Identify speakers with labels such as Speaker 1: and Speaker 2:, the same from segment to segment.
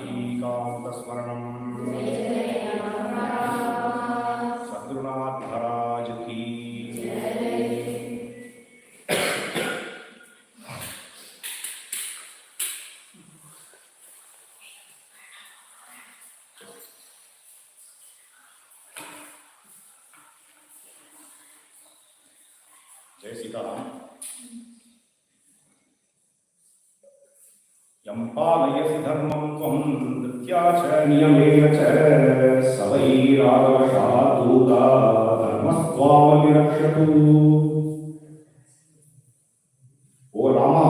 Speaker 1: जानकीकान्तस्मरणम् सद्गुरुनाथ महाराज की जय सीताराम। यं पालयसि धर्मं त्वं नित्या च नियमेन च सवैरागवशाद्भूता धर्मस्त्वामभिरक्षतु। O Rama,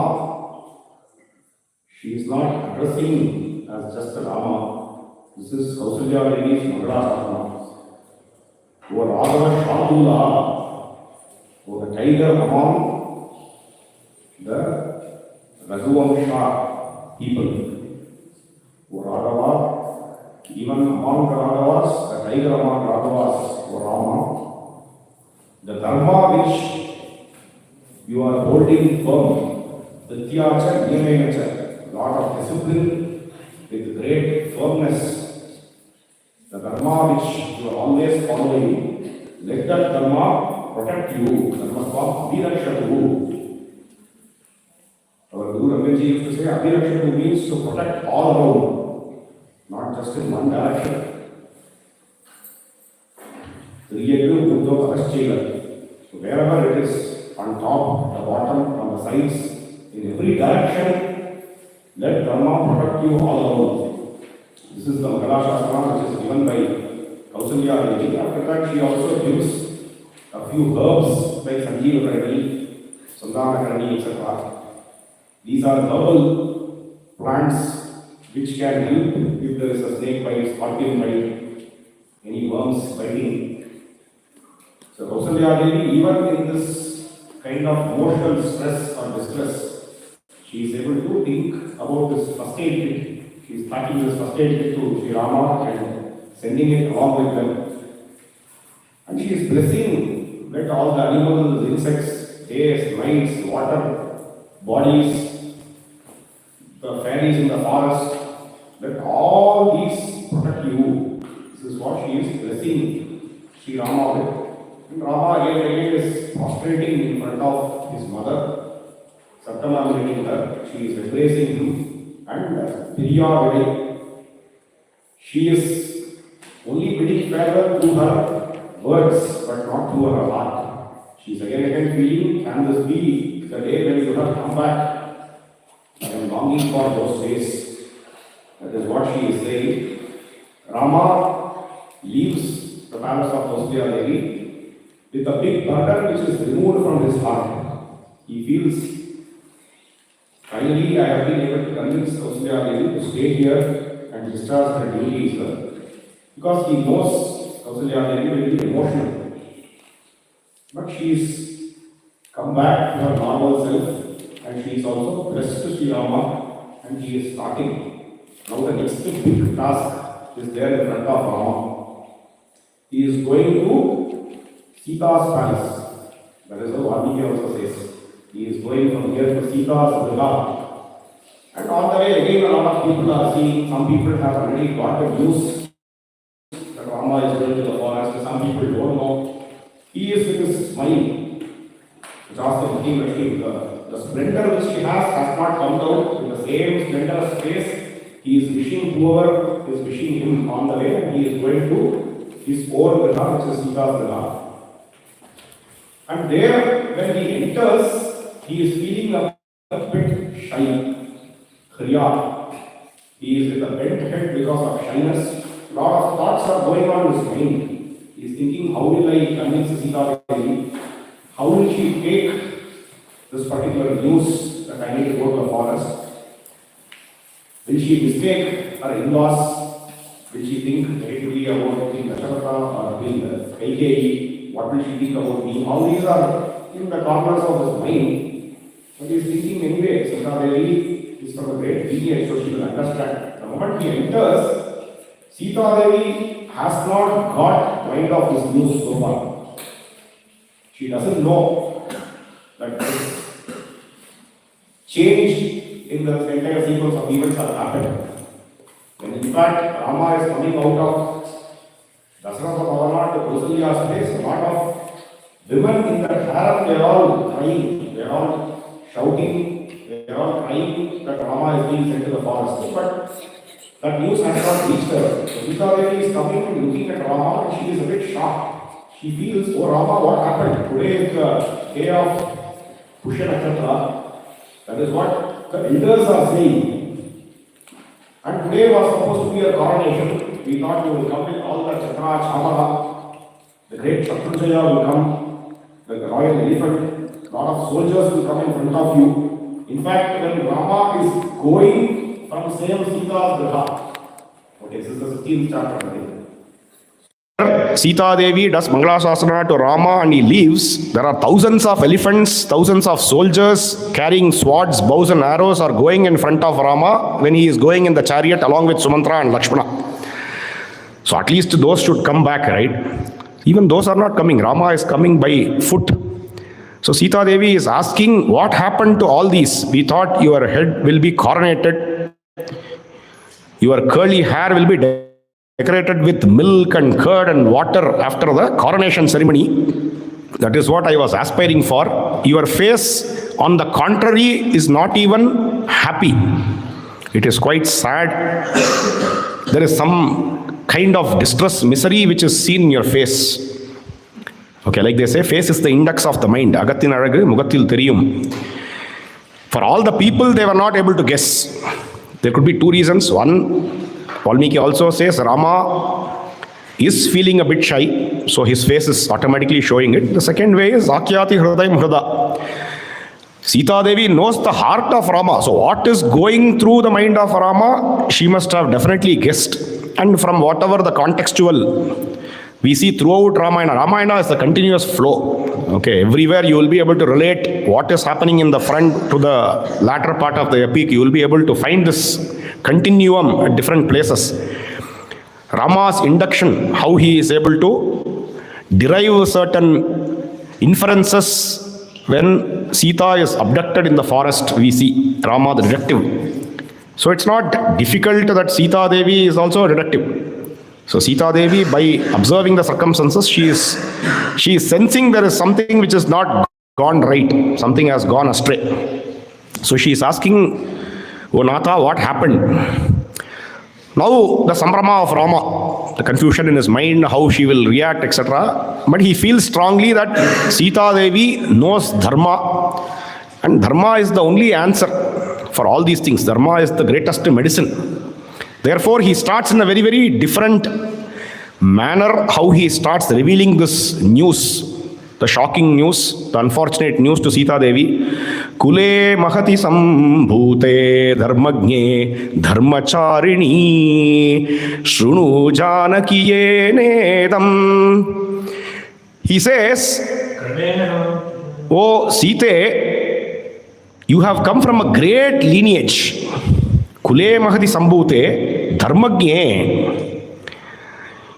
Speaker 1: she is not addressing as just a Rama. This is Kausalya Devi's Mangalasarana. O Ragavashadula, O the tiger among the Raghuvamsha people. O Raghava, even among the Raghavas, the tiger among Raghavas, O Rama, the dharma which you are holding firm, Dityacha Niyamenacha, lot of discipline with great firmness, the dharma which you are always following, let that dharma protect you. Dharmaswam Abhirakshatu. Our Guru Ramji used to say Abhirakshatu means to protect all around, not just in one direction. So wherever it is, on top, the bottom, on the sides, in every direction, let Dharma protect you all around. This is the Mangalasarana which is given by Kausalya Devi. After that, she also gives a few herbs like Sanjeeva Karani, Sandana Karani, etc. These are herbal plants which can help if there is a snake bite, scorpion bite, any worms biting. So Kausalya Devi, even in this kind of emotional stress or distress, she is able to think about this first aid kit. She is packing this first aid kit to Sri Rama and sending it along with them. And she is blessing, let all the animals, insects, days, nights, water, bodies, the fairies in the forest, let all these protect you. This is what she is blessing Sri Rama with. And Rama again is prostrating in front of his mother, Sattama meeting her. She is embracing him and Piriya Vedi. She is only bidding farewell to her words but not to her heart. She is again feeling, can this be the day when you have come back? I am longing for those days. That is what she is saying. Rama leaves the palace of Kausalya Devi with a big burden which is removed from his heart. He feels, finally I have been able to convince Kausalya Devi to stay here and discharge her duties here. Because he knows Kausalya Devi will be emotional. But she is come back to her normal self and she is also blessed to Sri Rama and he is starting. Now the next big task is there in front of Rama. He is going to Sita's palace. That is what Valmiki also says. He is going from here to Sita's villa. And on the way again a lot of people are seeing, some people have already got the news that Rama is going to the forest, some people don't know. He is with his mind. The splendor which he has not come down. In the same splendorous face, he is wishing whoever is wishing him on the way, and he is going to his own villa, which is Sita's villa. And there, when he enters, he is feeling a bit shy. Khriya. He is with a bent head because of shyness. A lot of thoughts are going on in his mind. He is thinking, how will I convince Sita Devi? How will she take this particular news that I need to go to the forest? Will she mistake her in-laws? Will she think negatively about King Lakshmana or King Kausalya? What will she think about me? All these are in the corners of his mind. But he is thinking anyway, Sita Devi is from a great lineage, so she will understand. The moment he enters, Sita Devi has not got mind of this news so far. She doesn't know that this change in the entire sequence of events have happened. When fact, Rama is coming out of Dasharatha Bhavana to Kausalya's place. A lot of women in that harem, they are all crying, they are all shouting, they are all crying that Rama is being sent to the forest. But that news has not reached her. So Sita Devi is coming and looking at Rama and she is a bit shocked. She feels, oh Rama, what happened? Today is the day of Pushya Nakshatra. That is what the elders are saying. And today was supposed to be a coronation. We thought you will come with all the Chakra, Chamala, the great Shatrujaya will come, the royal elephant, a lot of soldiers will come in front of you. In fact, when Rama is going from same Sita's Graha, okay, this is the 16th chapter. Sita Devi does Mangalasasana to Rama and he leaves. There are thousands of elephants, thousands of soldiers carrying swords, bows and arrows are going in front of Rama when he is going in the chariot along with Sumitra and Lakshmana. So at least those should come back, right? Even those are not coming. Rama is coming by foot. So Sita Devi is asking, what happened to all these? We thought your head will be coronated, your curly hair will be decorated with milk and curd and water after the coronation ceremony. That is what I was aspiring for. Your face, on the contrary, is not even happy. It is quite sad. There is some kind of distress, misery which is seen in your face. Okay, like they say, face is the index of the mind. Agathin Aragu, Mugathil Theriyum. For all the people, they were not able to guess. There could be two reasons. One, Valmiki also says Rama is feeling a bit shy, so his face is automatically showing it. The second way is Akyati Hridayam Hrida. Sita Devi knows the heart of Rama. So what is going through the mind of Rama, she must have definitely guessed. And from whatever the contextual we see throughout Ramayana, Ramayana is a continuous flow. Okay, everywhere you will be able to relate what is happening in the front to the latter part of the epic. You will be able to find this continuum at different places. Rama's induction, how he is able to derive certain inferences when Sita is abducted in the forest, we see Rama the detective. So it's not difficult that Sita Devi is also a detective. So Sita Devi, by observing the circumstances, she is sensing there is something which is not gone right, something has gone astray. So she is asking, O Natha, what happened? Now the sambrama of Rama, the confusion in his mind, how she will react, etc. But he feels strongly that Sita Devi knows Dharma, and Dharma is the only answer for all these things. Dharma is the greatest medicine. Therefore, he starts in a very, very different manner how he starts revealing this news, the shocking news, the unfortunate news to Sita Devi. Kule mahati sambhute dharmagne dharmacharini shrunu janakiye nedam. He says, O Sita, you have come from a great lineage. Kule mahati sambhute dharmagne.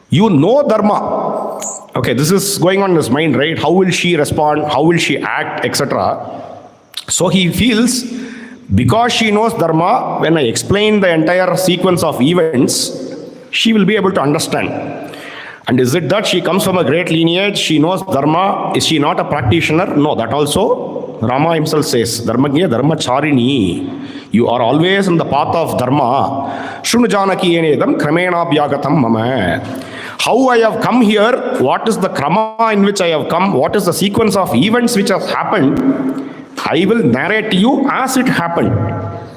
Speaker 1: You know Dharma. Okay, this is going on in his mind, right? How will she respond? How will she act, etc. So he feels, because she knows Dharma, when I explain the entire sequence of events, she will be able to understand. And is it that she comes from a great lineage, she knows Dharma, is she not a practitioner? No, that also Rama himself says, Dharmagya Dharmacharini. You are always in the path of Dharma. Shrunu janaki enedam kramena bhyagatam mama. How I have come here, what is the krama in which I have come, what is the sequence of events which has happened, I will narrate to you as it happened.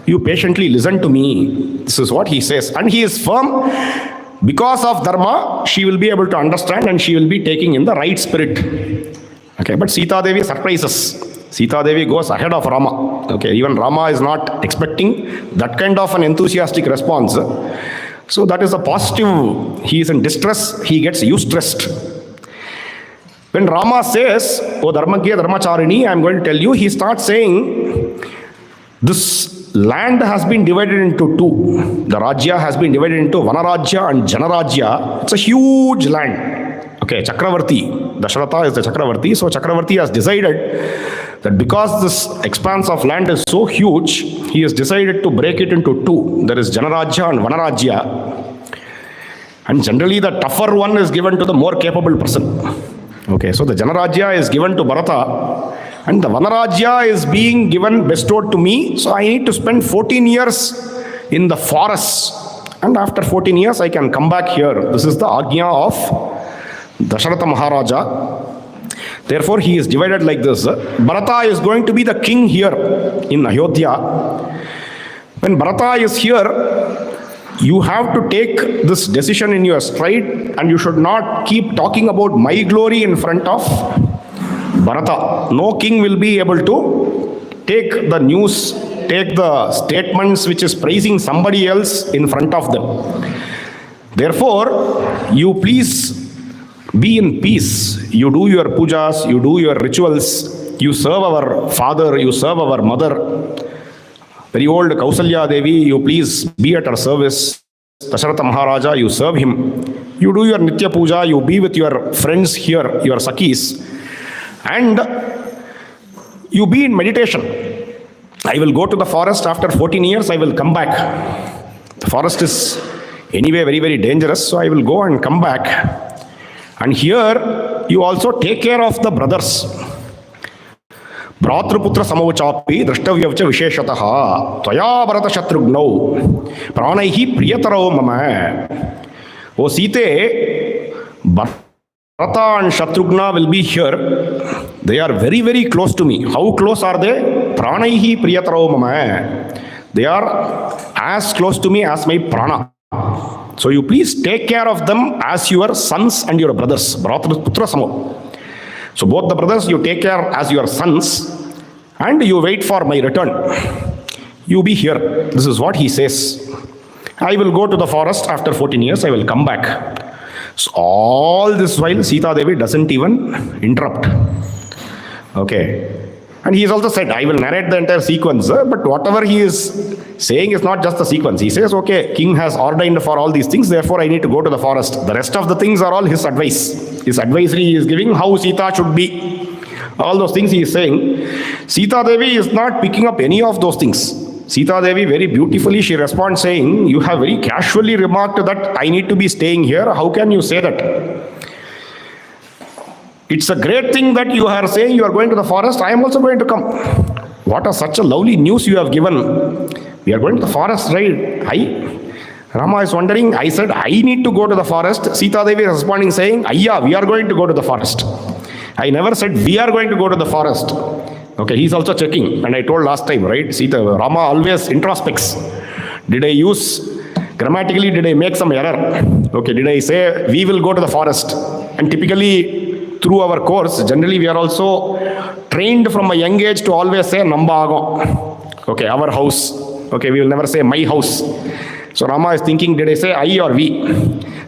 Speaker 1: You patiently listen to me. This is what he says. And he is firm. Because of Dharma, she will be able to understand and she will be taking in the right spirit. Okay, but Sita Devi surprises. Sita Devi goes ahead of Rama. Okay, even Rama is not expecting that kind of an enthusiastic response. So that is a positive. He is in distress, he gets eustressed. When Rama says, O Dharmagya Dharmacharini, I am going to tell you, he starts saying, this land has been divided into two. The Rajya has been divided into Vanarajya and Janarajya. It's a huge land. Okay, Chakravarti. Dasharatha is the Chakravarti. So Chakravarti has decided that because this expanse of land is so huge, he has decided to break it into two. There is Janarajya and Vanarajya. And generally the tougher one is given to the more capable person. Okay, so the Janarajya is given to Bharata, and the Vanarajya is being bestowed to me. So I need to spend 14 years in the forests, and after 14 years I can come back here. This is the Agnya of Dasharatha Maharaja. Therefore he is divided like this. Bharata is going to be the king here in Ayodhya. When Bharata is here, you have to take this decision in your stride, and you should not keep talking about my glory in front of Bharata. No king will be able to take the news, take the statements which is praising somebody else in front of them. Therefore, you please be in peace. You do your pujas, you do your rituals, you serve our father, you serve our mother. Very old Kausalya Devi, you please be at her service. Dasharatha Maharaja, you serve him. You do your Nitya Puja, you be with your friends here, your Sakis. And you be in meditation. I will go to the forest after 14 years, I will come back. The forest is anyway very, very dangerous, so I will go and come back. And here, you also take care of the brothers. Bhratraputra samauchapi drashtavyavcha visheshataha tvaya bharata shatrugnau pranaihi priyataro mama. O Sita, Bharata and Shatrugna will be here. They are very, very close to me. How close are they? Pranaihi priyataro mama. They are as close to me as my prana. So you please take care of them as your sons and your brothers. Bhratraputra samau. So both the brothers you take care as your sons, and you wait for my return. You be here. This is what he says. I will go to the forest after 14 years, I will come back. So all this while Sita Devi doesn't even interrupt. Okay. And he has also said, I will narrate the entire sequence, but whatever he is saying is not just the sequence. He says, okay, king has ordained for all these things, therefore I need to go to the forest. The rest of the things are all his advice. His advisory he is giving how Sita should be. All those things he is saying. Sita Devi is not picking up any of those things. Sita Devi very beautifully, she responds saying, you have very casually remarked that I need to be staying here. How can you say that? It's a great thing that you are saying you are going to the forest. I am also going to come. What a such a lovely news you have given. We are going to the forest, right? Rama is wondering, I said, I need to go to the forest. Sita Devi is responding saying, Ayya, we are going to go to the forest. I never said we are going to go to the forest. Okay, he's also checking. And I told last time, right? Rama always introspects. Did I use, grammatically, did I make some error? Okay, did I say we will go to the forest? And typically, through our course, generally we are also trained from a young age to always say Namba Ago. Okay, our house. Okay, we will never say my house. So Rama is thinking, did I say I or we?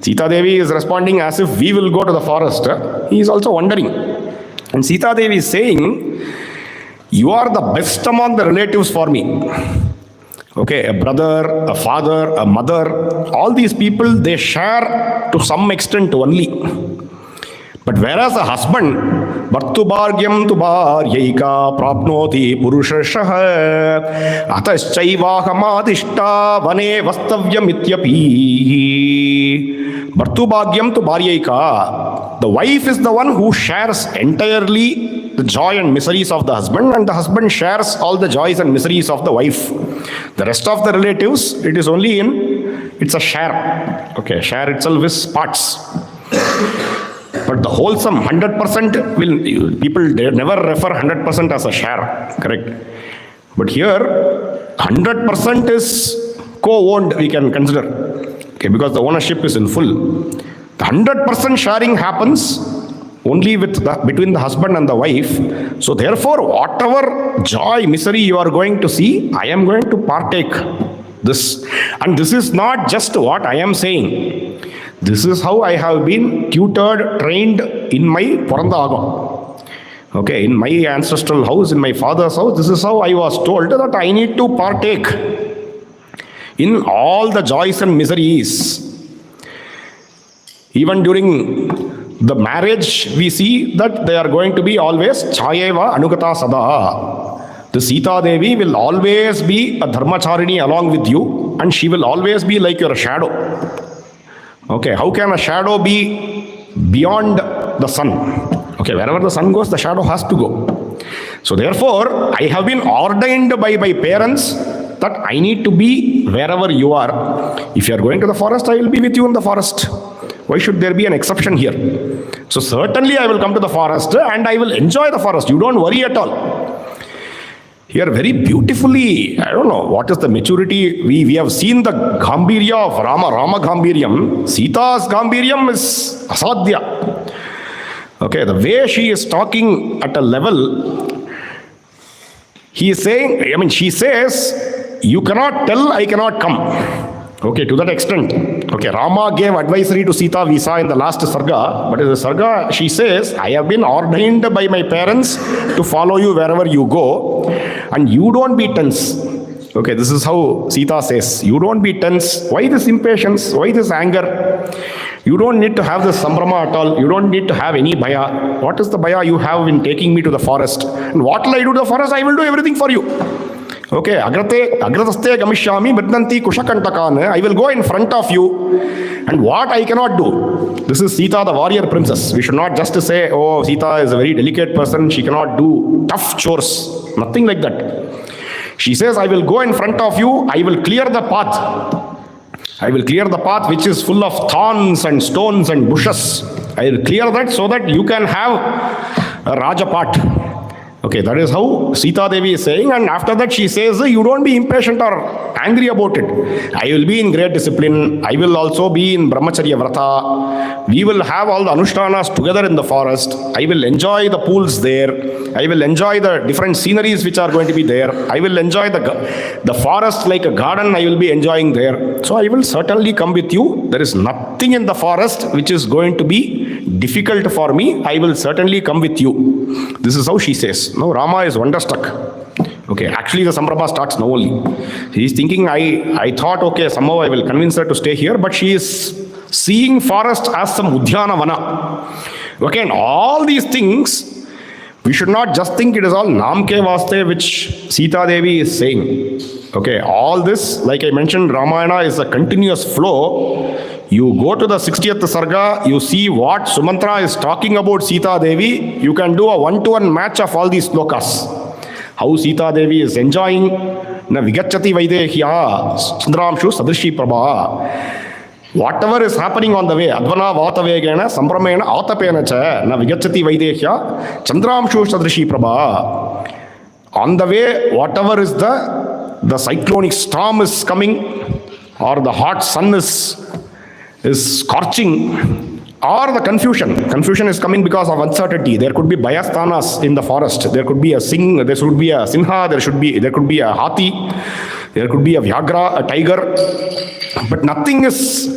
Speaker 1: Sita Devi is responding as if we will go to the forest. He is also wondering. And Sita Devi is saying, you are the best among the relatives for me. Okay, a brother, a father, a mother, all these people, they share to some extent only. But whereas a husband, Bhartubhargyam tu bharyaika prapnoti purushashaha ataschaivahamadishta vane vastavyam ityapi. Bhartubhargyam tu bharyaika. The wife is the one who shares entirely the joy and miseries of the husband, and the husband shares all the joys and miseries of the wife. The rest of the relatives, it is only it's a share. Okay, share itself is parts. But the wholesome 100% people never refer 100% as a share, correct? But here 100% is co-owned, we can consider, okay, because the ownership is in full. The 100% sharing happens only between the husband and the wife. So therefore, whatever joy, misery you are going to see, I am going to partake this. And this is not just what I am saying. This is how I have been tutored, trained in my Porandagam. Okay, in my ancestral house, in my father's house, this is how I was told that I need to partake in all the joys and miseries. Even during the marriage, we see that they are going to be always Chayeva Anugata Sada. The Sita Devi will always be a Dharmacharini along with you, and she will always be like your shadow. Okay, how can a shadow be beyond the sun? Okay, wherever the sun goes, the shadow has to go. So therefore, I have been ordained by my parents that I need to be wherever you are. If you are going to the forest, I will be with you in the forest. Why should there be an exception here? So certainly I will come to the forest and I will enjoy the forest. You don't worry at all. Here very beautifully, I don't know what is the maturity. We have seen the Gambhirya of Rama Gambhiryam. Sita's Gambhiryam is asadhya. Okay, the way she is talking at a level, he is saying, she says, you cannot tell, I cannot come. Okay, to that extent. Okay, Rama gave advisory to Sita, we saw in the last sarga, but in the sarga, she says, I have been ordained by my parents to follow you wherever you go, and you don't be tense. Okay, this is how Sita says, you don't be tense. Why this impatience? Why this anger? You don't need to have this sambrama at all. You don't need to have any bhaya. What is the bhaya you have in taking me to the forest? And what will I do to the forest? I will do everything for you. Okay, agrataste gamishyami mridnanti kushakantakan. I will go in front of you. And what I cannot do? This is Sita, the warrior princess. We should not just say, oh, Sita is a very delicate person. She cannot do tough chores. Nothing like that. She says, I will go in front of you. I will clear the path. I will clear the path which is full of thorns and stones and bushes. I will clear that so that you can have a Rajapat. Okay, that is how Sita Devi is saying, and after that she says, you don't be impatient or angry about it. I will be in great discipline. I will also be in Brahmacharya Vrata. We will have all the Anushtanas together in the forest. I will enjoy the pools there. I will enjoy the different sceneries which are going to be there. I will enjoy the forest like a garden. I will be enjoying there. So I will certainly come with you. There is nothing in the forest which is going to be difficult for me. I will certainly come with you. This is how she says. No, Rama is wonderstruck. Okay, actually the Samprabha starts now only. He is thinking, I thought, okay, somehow I will convince her to stay here, but she is seeing forest as some Udhyana Vana. Okay, and all these things, we should not just think it is all Namke Vaste, which Sita Devi is saying. Okay, all this, like I mentioned, Ramayana is a continuous flow. You go to the 60th Sarga, you see what Sumitra is talking about Sita Devi, you can do a one-to-one match of all these slokas. How Sita Devi is enjoying, na vigachati vaidehya, chandramshu sadrishi prabha. Whatever is happening on the way, advana vatavegena, sampramena atapena cha, na vigachati vaidehya, chandramshu sadrishi prabha. On the way, whatever is the cyclonic storm is coming, or the hot sun is scorching, or the confusion is coming because of uncertainty. There could be bayasthanas in the forest. There could be a sinha, there could be a hathi, there could be a vyagra, a tiger. But nothing is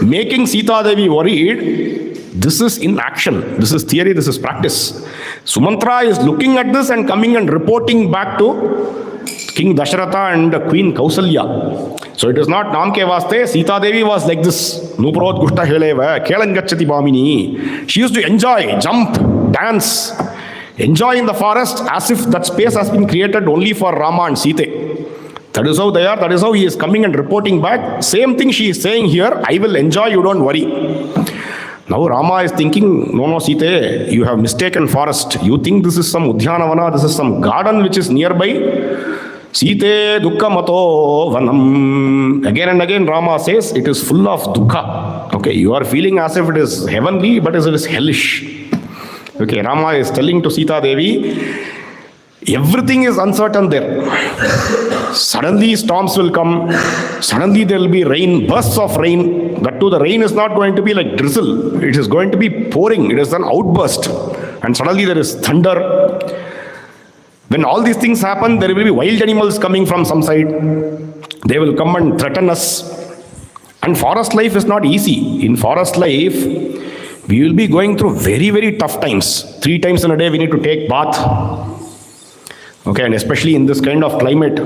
Speaker 1: making Sita Devi worried. This is in action. This is theory, this is practice. Sumitra is looking at this and coming and reporting back to King Dasharatha and Queen Kausalya. So it is not Namke Vaste. Sita Devi was like this. Nuprot Gushta Heleva, Kelangachati Bhamini. She used to enjoy, jump, dance, enjoy in the forest as if that space has been created only for Rama and Sita. That is how they are. That is how he is coming and reporting back. Same thing she is saying here. I will enjoy, you don't worry. Now Rama is thinking, no, Sita, you have mistaken forest. You think this is some Udhyanavana, this is some garden which is nearby. Sita dukkha mato vanam. Again and again Rama says it is full of dukkha. Okay, you are feeling as if it is heavenly, but it is hellish. Okay, Rama is telling to Sita Devi, everything is uncertain there. Suddenly storms will come. Suddenly there will be rain, bursts of rain. That too, the rain is not going to be like drizzle. It is going to be pouring. It is an outburst. And suddenly there is thunder. When all these things happen, there will be wild animals coming from some side. They will come and threaten us. And forest life is not easy. In forest life, we will be going through very, very tough times. 3 times in a day we need to take bath. Okay, and especially in this kind of climate,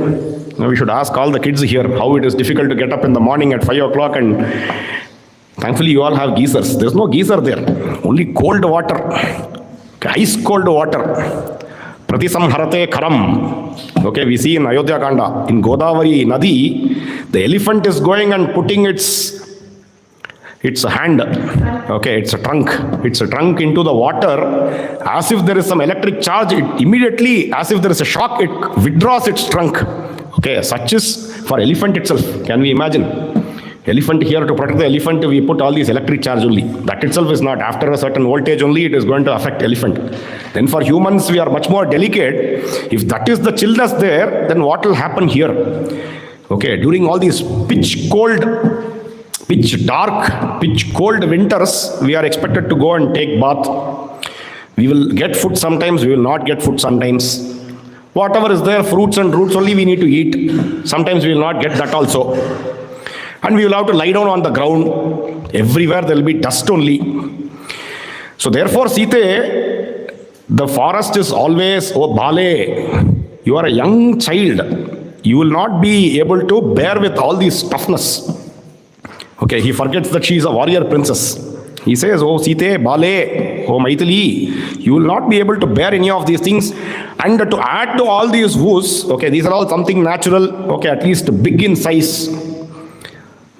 Speaker 1: we should ask all the kids here how it is difficult to get up in the morning at 5 o'clock, and thankfully you all have geysers. There's no geyser there, only cold water, ice cold water. Pratisamharate Karam. Okay, we see in Ayodhya Kanda, in Godavari Nadi, the elephant is going and putting its It's a hand, okay, it's a trunk. It's a trunk into the water. As if there is some electric charge, it immediately, as if there is a shock, it withdraws its trunk. Okay, such is for elephant itself. Can we imagine? Elephant here, to protect the elephant, we put all these electric charge only. That itself is not. After a certain voltage only, it is going to affect elephant. Then for humans, we are much more delicate. If that is the chillness there, then what will happen here? Okay, during all these pitch dark, pitch cold winters, we are expected to go and take bath. We will get food sometimes, we will not get food sometimes. Whatever is there, fruits and roots only we need to eat. Sometimes we will not get that also. And we will have to lie down on the ground. Everywhere there will be dust only. So therefore, Sita, the forest is always, oh Bale, you are a young child. You will not be able to bear with all this toughness. Okay, he forgets that she is a warrior princess. He says, oh Sita, Bale, oh Maithili, you will not be able to bear any of these things. And to add to all these woos, okay, these are all something natural, okay, at least big in size.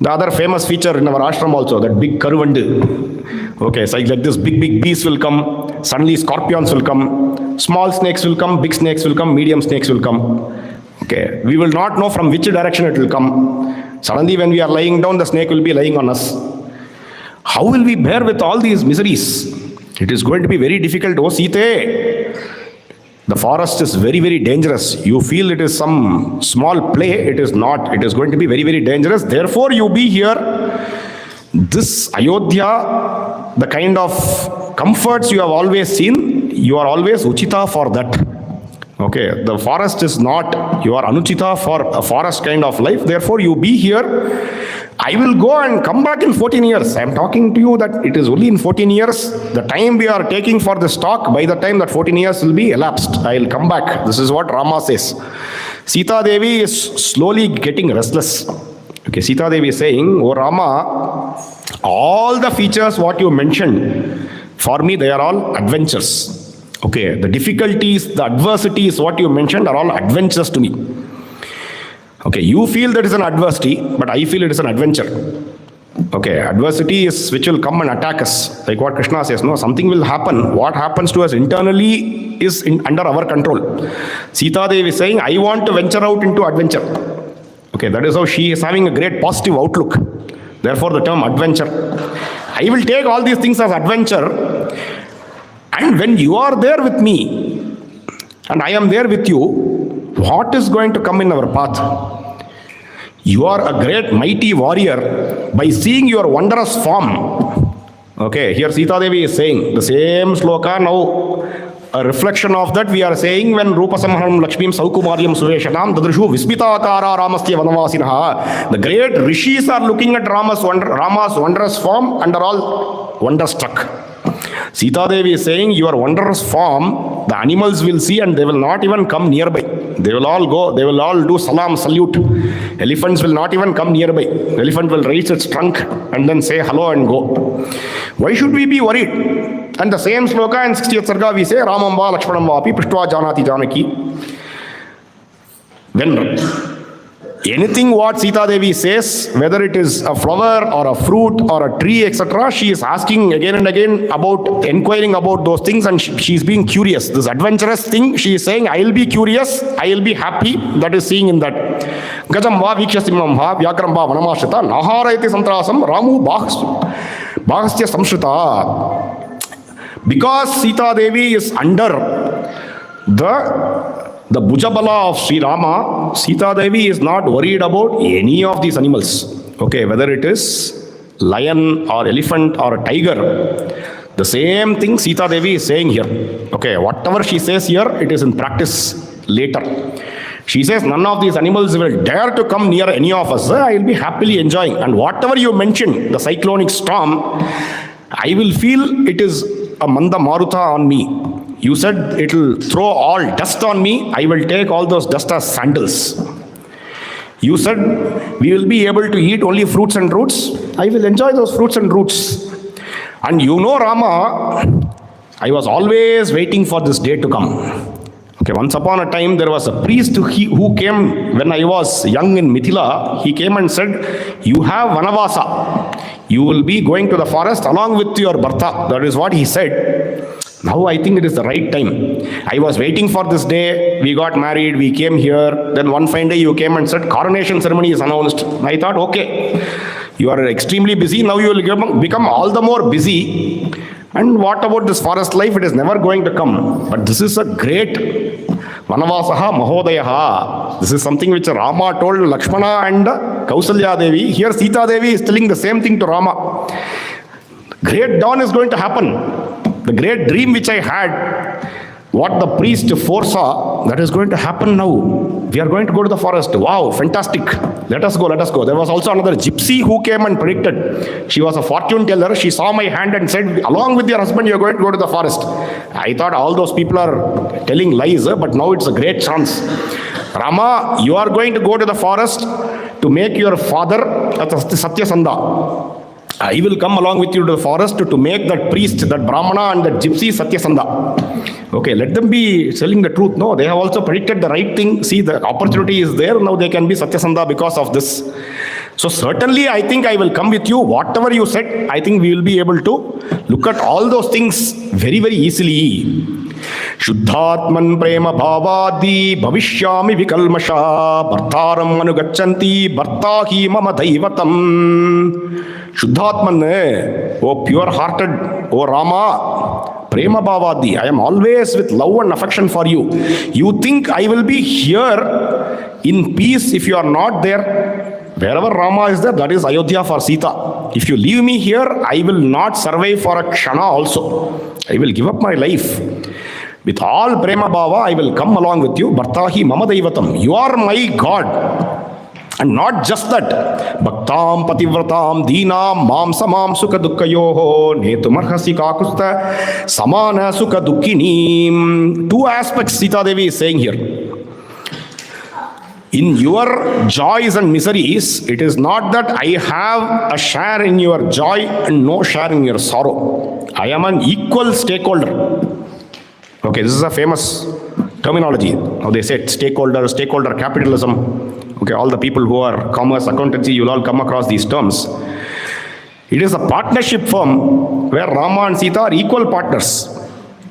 Speaker 1: The other famous feature in our ashram also, that big karuvandu. Okay, so like this, big bees will come, suddenly scorpions will come, small snakes will come, big snakes will come, medium snakes will come. Okay, we will not know from which direction it will come. Suddenly when we are lying down, the snake will be lying on us. How will we bear with all these miseries? It is going to be very difficult. Oh Sita, the forest is very, very dangerous. You feel it is some small play. It is not. It is going to be very, very dangerous. Therefore, you be here. This Ayodhya, the kind of comforts you have always seen, you are always Uchita for that. Okay, the forest is not, you are Anuchita for a forest kind of life. Therefore, you be here. I will go and come back in 14 years. I am talking to you that it is only in 14 years. The time we are taking for this talk, by the time that 14 years will be elapsed, I will come back. This is what Rama says. Sita Devi is slowly getting restless. Okay, Sita Devi is saying, oh Rama, all the features what you mentioned, for me they are all adventures. Okay, the difficulties, the adversities what you mentioned are all adventures to me. Okay, you feel that is an adversity, but I feel it is an adventure. Okay, adversity is which will come and attack us. Like what Krishna says, no, something will happen. What happens to us internally is under our control. Sita Devi is saying, I want to venture out into adventure. Okay, that is how she is having a great positive outlook. Therefore, the term adventure. I will take all these things as adventure. And when you are there with me, and I am there with you, what is going to come in our path? You are a great mighty warrior by seeing your wondrous form. Okay, here Sita Devi is saying the same sloka. Now, a reflection of that we are saying when Rupa Samharam Lakshmim Saukumaryam Suveshanam Dadrishu Vispitaakara Ramasya Vanavasinaha. The great rishis are looking at Rama's wondrous form and are all wonderstruck. Sita Devi is saying, your wondrous form, the animals will see and they will not even come nearby. They will all go, they will all do salam, salute. Elephants will not even come nearby. Elephant will raise its trunk and then say hello and go. Why should we be worried? And the same sloka in 60th Sarga we say, Ramamba Lakshmanamba api Prishtva Janati Janaki. When anything what Sita Devi says, whether it is a flower or a fruit or a tree, etc., she is asking again and again about, inquiring about those things, and she is being curious. This adventurous thing, she is saying, I will be curious, I will be happy. That is seeing in that. Gajam va vikshyasimam va vyakram va vanamashita naharayati santrasam ramu bahasya samshrita. Because Sita Devi is under the Bhujabala of Sri Rama, Sita Devi is not worried about any of these animals. Okay, whether it is lion or elephant or a tiger, the same thing Sita Devi is saying here. Okay, whatever she says here, it is in practice later. She says none of these animals will dare to come near any of us. I will be happily enjoying. And whatever you mentioned, the cyclonic storm, I will feel it is a Manda Maruta on me. You said it will throw all dust on me. I will take all those dust as sandals. You said we will be able to eat only fruits and roots. I will enjoy those fruits and roots. And you know, Rama, I was always waiting for this day to come. Okay, once upon a time there was a priest who came when I was young in Mithila. He came and said, you have vanavasa. You will be going to the forest along with your Bharta. That is what he said. Now I think it is the right time. I was waiting for this day. We got married. We came here. Then one fine day you came and said, coronation ceremony is announced. I thought, okay, you are extremely busy. Now you will become all the more busy. And what about this forest life? It is never going to come. But this is a great Vanavasaha Mahodayaha. This is something which Rama told Lakshmana and Kausalya Devi. Here Sita Devi is telling the same thing to Rama. Great dawn is going to happen. The great dream which I had, what the priest foresaw, that is going to happen now. We are going to go to the forest. Wow, fantastic. Let us go, let us go. There was also another gypsy who came and predicted. She was a fortune teller. She saw my hand and said, along with your husband, you are going to go to the forest. I thought all those people are telling lies, but now it's a great chance. Rama, you are going to go to the forest to make your father Satyasandha. I will come along with you to the forest to make that priest, that Brahmana and that gypsy Satyasandha. Okay, let them be telling the truth. No, they have also predicted the right thing. See, the opportunity is there. Now they can be Satyasandha because of this. So certainly I think I will come with you. Whatever you said, I think we will be able to look at all those things very, very easily. Shuddhatman prema bhavadi bhavishyami vikalmasha bhartaram anugachanti bhartahi mama daivatam. Shuddhatman, oh pure-hearted, oh Rama, prema bhavadi, I am always with love and affection for you. You think I will be here in peace if you are not there? Wherever Rama is there, that is Ayodhya for Sita. If you leave me here, I will not survive for a kshana also. I will give up my life. With all prema bhava, I will come along with you. Bhartahi mama daivatam. You are my God. And not just that. Bhaktam pativratam deenam mam samam sukha dukkhayoho netumarhasi kakusta samana sukha dukkinim. Two aspects Sita Devi is saying here. In your joys and miseries, it is not that I have a share in your joy and no share in your sorrow. I am an equal stakeholder. Okay, this is a famous terminology. How they say stakeholder capitalism. Okay, all the people who are commerce, accountancy, you'll all come across these terms. It is a partnership firm where Rama and Sita are equal partners.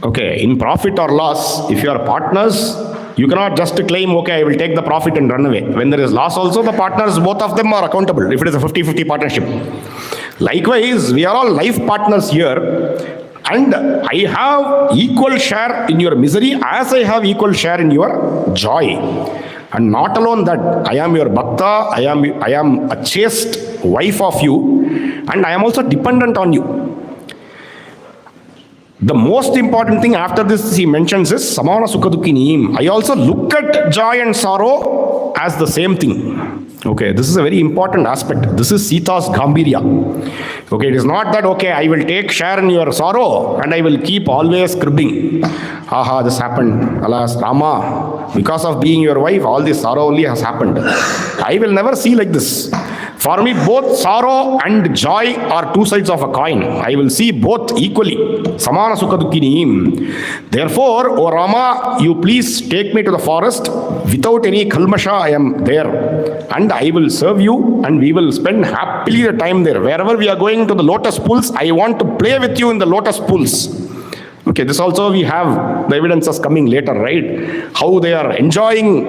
Speaker 1: Okay, in profit or loss, if you are partners, you cannot just claim, okay, I will take the profit and run away. When there is loss also, the partners, both of them are accountable, if it is a 50-50 partnership. Likewise, we are all life partners here. And I have equal share in your misery as I have equal share in your joy. And not alone that, I am your bhakta, I am a chaste wife of you, and I am also dependent on you. The most important thing after this he mentions is samana sukha dukkinim. I also look at joy and sorrow as the same thing. Okay, this is a very important aspect. This is Sita's Gambhirya. Okay, it is not that, okay, I will take share in your sorrow and I will keep always cribbing. Haha, this happened. Alas, Rama, because of being your wife, all this sorrow only has happened. I will never see like this. For me, both sorrow and joy are two sides of a coin. I will see both equally. Samana sukha dukkinim. Therefore, O Rama, you please take me to the forest. Without any kalmasha, I am there. And I will serve you and we will spend happily the time there. Wherever we are going to the lotus pools, I want to play with you in the lotus pools. Okay, this also we have the evidences coming later, right? How they are enjoying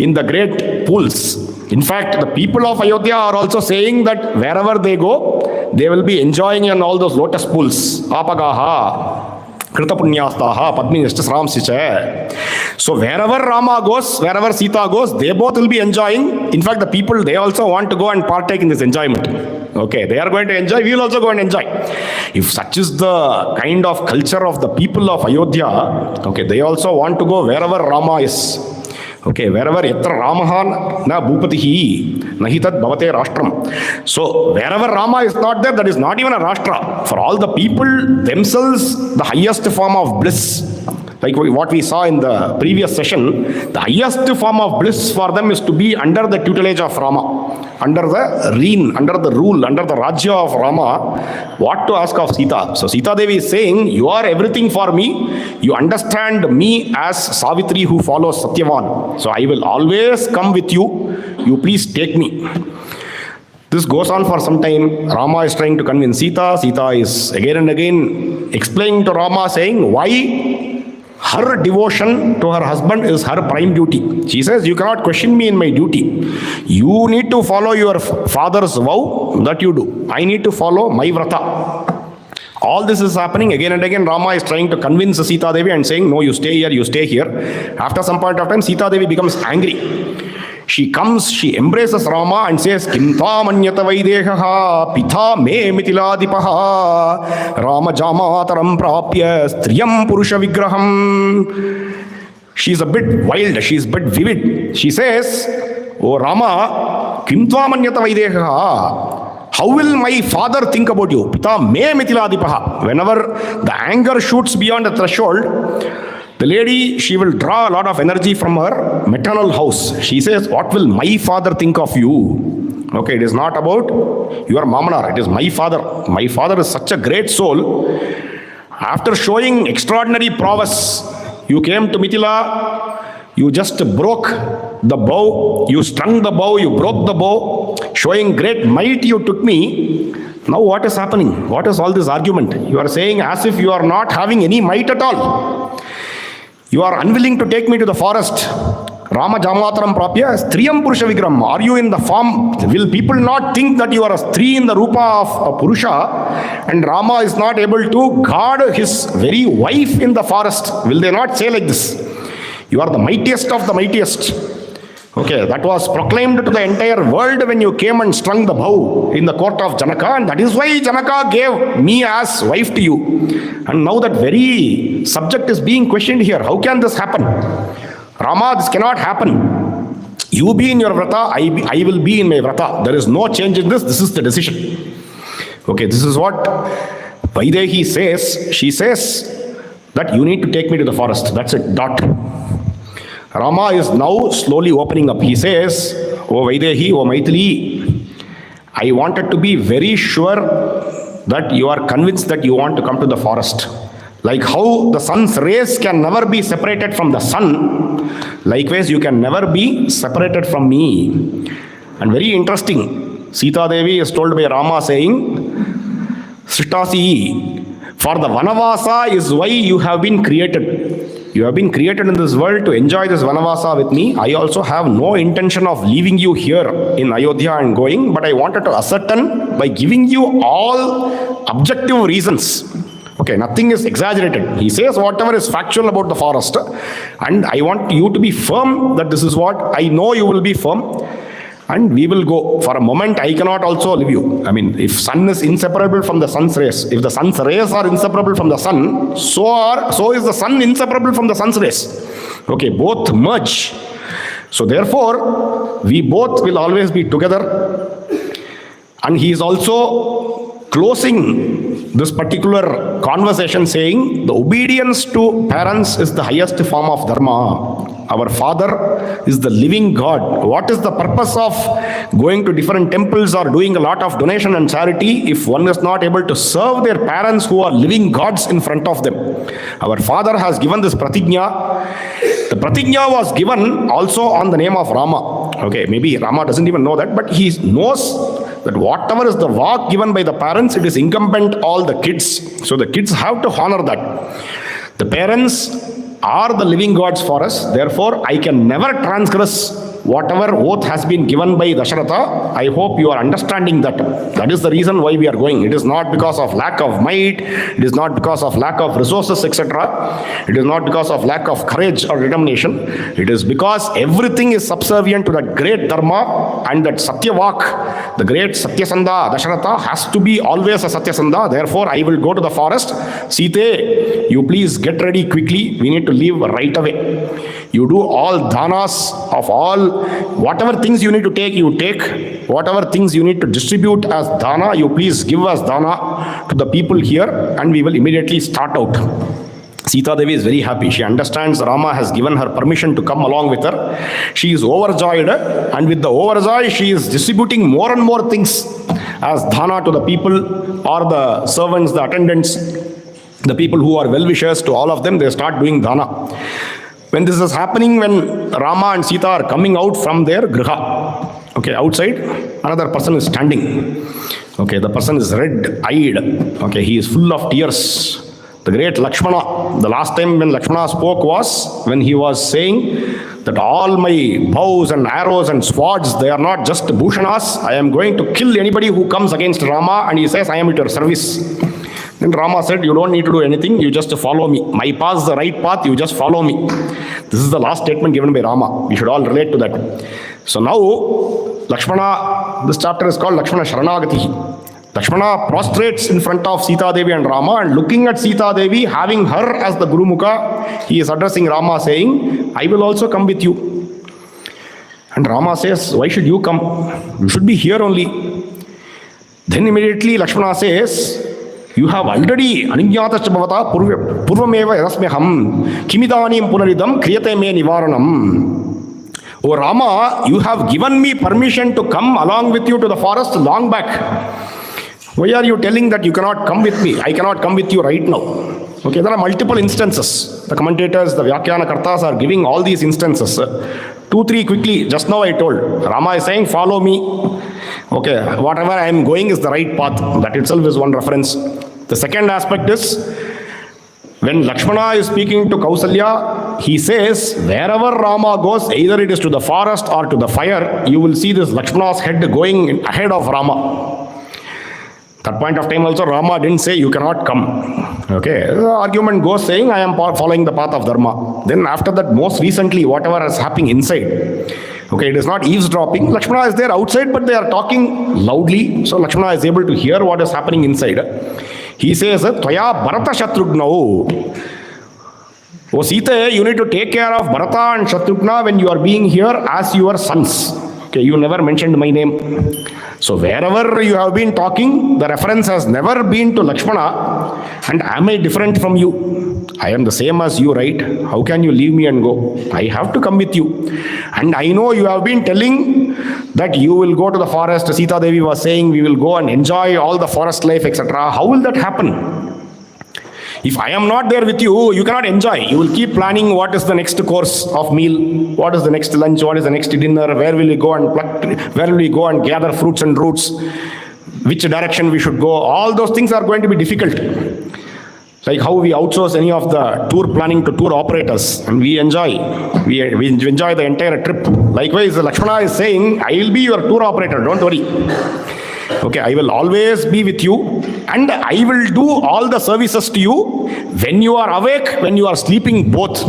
Speaker 1: in the great pools. In fact, the people of Ayodhya are also saying that wherever they go, they will be enjoying in all those lotus pools. Apagaha, Kritapunyastaha, Padminishtasramsicha. So wherever Rama goes, wherever Sita goes, they both will be enjoying. In fact, the people, they also want to go and partake in this enjoyment. Okay, they are going to enjoy, we will also go and enjoy. If such is the kind of culture of the people of Ayodhya, okay, they also want to go wherever Rama is. Okay, wherever yatra Ramaha na bhupatihi nahitat bhavate rashtram. So wherever Rama is not there, that is not even a rashtra. For all the people themselves, the highest form of bliss. like what we saw in the previous session, the highest form of bliss for them is to be under the tutelage of Rama, under the reign, under the rule, under the Rajya of Rama. What to ask of Sita? So Sita Devi is saying, you are everything for me. You understand me as Savitri who follows Satyavan. So I will always come with you. You please take me. This goes on for some time. Rama is trying to convince Sita. Sita is again and again explaining to Rama, saying why her devotion to her husband is her prime duty. She says, you cannot question me in my duty. You need to follow your father's vow, that you do. I need to follow my vrata. All this is happening again and again. Rama is trying to convince Sita Devi and saying, no, you stay here, you stay here. After some point of time, Sita Devi becomes angry. She comes, she embraces Rama and says, Kim tvam anyata vaidehaha pitha me mitiladipaha Rama jamataram prapya striyam purusha vigraham. She's a bit wild, she's a bit vivid. She says, oh Rama, Kim tvam anyata vaidehaha. How will my father think about you? Pitha me mitiladipaha. Whenever the anger shoots beyond the threshold, the lady, she will draw a lot of energy from her maternal house. She says, what will my father think of you? Okay, it is not about your mamanar, it is my father. My father is such a great soul. After showing extraordinary prowess, you came to Mithila, you just broke the bow, you strung the bow, you broke the bow, showing great might you took me. Now what is happening? What is all this argument? You are saying as if you are not having any might at all. You are unwilling to take me to the forest. Rama jamataram prapya striyam purusha vigram. Are you in the form? Will people not think that you are a stri in the rupa of a purusha? And Rama is not able to guard his very wife in the forest. Will they not say like this? You are the mightiest of the mightiest. Okay, that was proclaimed to the entire world when you came and strung the bow in the court of Janaka, and that is why Janaka gave me as wife to you. And now that very subject is being questioned here. How can this happen? Rama, this cannot happen. You be in your vrata, I will be in my vrata. There is no change in this. This is the decision. Okay, this is what Vaidehi says. She says that you need to take me to the forest. That's it, dot. Rama is now slowly opening up. He says, O Vaidehi, O Maithili, I wanted to be very sure that you are convinced that you want to come to the forest. Like how the sun's rays can never be separated from the sun, likewise you can never be separated from me. And very interesting, Sita Devi is told by Rama saying, Sritasi, for the Vanavasa is why you have been created. You have been created in this world to enjoy this Vanavasa with me. I also have no intention of leaving you here in Ayodhya and going, but I wanted to ascertain by giving you all objective reasons. Okay, nothing is exaggerated. He says whatever is factual about the forest, and I want you to be firm that this is what I know you will be firm. And we will go. For a moment, I cannot also leave you. I mean, if sun is inseparable from the sun's rays, if the sun's rays are inseparable from the sun, so is the sun inseparable from the sun's rays. Okay, both merge. So therefore, we both will always be together. And he is also closing this particular conversation saying, the obedience to parents is the highest form of dharma. Our father is the living God. What is the purpose of going to different temples or doing a lot of donation and charity if one is not able to serve their parents who are living gods in front of them? Our father has given this pratigna. The pratigna was given also on the name of Rama. Okay, maybe Rama doesn't even know that, but he knows that whatever is the vak given by the parents, it is incumbent all the kids. So the kids have to honor that. The parents are the living gods for us. Therefore, I can never transgress whatever oath has been given by Dasharatha. I hope you are understanding that. That is the reason why we are going. It is not because of lack of might. It is not because of lack of resources, etc. It is not because of lack of courage or determination. It is because everything is subservient to that great dharma, and that Satyavak, the great Satyasandha, Dasharatha, has to be always a Satyasandha. Therefore, I will go to the forest. Sita, you please get ready quickly. We need to leave right away. You do all dhanas of all, whatever things you need to take, you take. Whatever things you need to distribute as dhana, you please give us dhana to the people here, and we will immediately start out. Sita Devi is very happy. She understands Rama has given her permission to come along with her. She is overjoyed, and with the overjoy, she is distributing more and more things as dhana to the people or the servants, the attendants, the people who are well-wishers. To all of them, they start doing dhana. When this is happening, when Rama and Sita are coming out from their griha, okay, outside, another person is standing. Okay, the person is red-eyed. Okay, he is full of tears. The great Lakshmana, the last time when Lakshmana spoke was when he was saying that all my bows and arrows and swords, they are not just bhushanas. I am going to kill anybody who comes against Rama, and he says, I am at your service. Then Rama said, you don't need to do anything, you just follow me. My path is the right path, you just follow me. This is the last statement given by Rama. We should all relate to that. So now, Lakshmana, this chapter is called Lakshmana Sharanagati. Lakshmana prostrates in front of Sita Devi and Rama, and looking at Sita Devi, having her as the Guru Mukha, he is addressing Rama saying, I will also come with you. And Rama says, why should you come? You should be here only. Then immediately Lakshmana says, you have already anigyatascha bhavata purvameva yadasmeham kimidanim punaridam kriyate me nivaranam. O Rama, you have given me permission to come along with you to the forest long back. Why are you telling that you cannot come with me? I cannot come with you right now. Okay, there are multiple instances. The commentators, the Vyakyana Kartas are giving all these instances. 2, 3 quickly, just now I told. Rama is saying, follow me. Okay, whatever I am going is the right path. That itself is one reference. The second aspect is, when Lakshmana is speaking to Kausalya, he says, wherever Rama goes, either it is to the forest or to the fire, you will see this Lakshmana's head going ahead of Rama. That point of time also, Rama didn't say, you cannot come. Okay, the argument goes saying, I am following the path of Dharma. Then after that, most recently, whatever is happening inside, okay, it is not eavesdropping. Lakshmana is there outside, but they are talking loudly. So Lakshmana is able to hear what is happening inside. He says, Tvaya Bharata Shatrughna. Oh Sita, you need to take care of Bharata and Shatrughna when you are being here as your sons. Okay, you never mentioned my name. So wherever you have been talking, the reference has never been to Lakshmana. And am I different from you? I am the same as you, right? How can you leave me and go? I have to come with you. And I know you have been telling that you will go to the forest. Sita Devi was saying we will go and enjoy all the forest life, etc. How will that happen? If I am not there with you, you cannot enjoy. You will keep planning what is the next course of meal, what is the next lunch, what is the next dinner, where will we go and pluck, where will we go and gather fruits and roots, which direction we should go. All those things are going to be difficult. Like how we outsource any of the tour planning to tour operators, and we enjoy the entire trip. Likewise, Lakshmana is saying, I will be your tour operator, don't worry. Okay, I will always be with you, and I will do all the services to you when you are awake, when you are sleeping, both.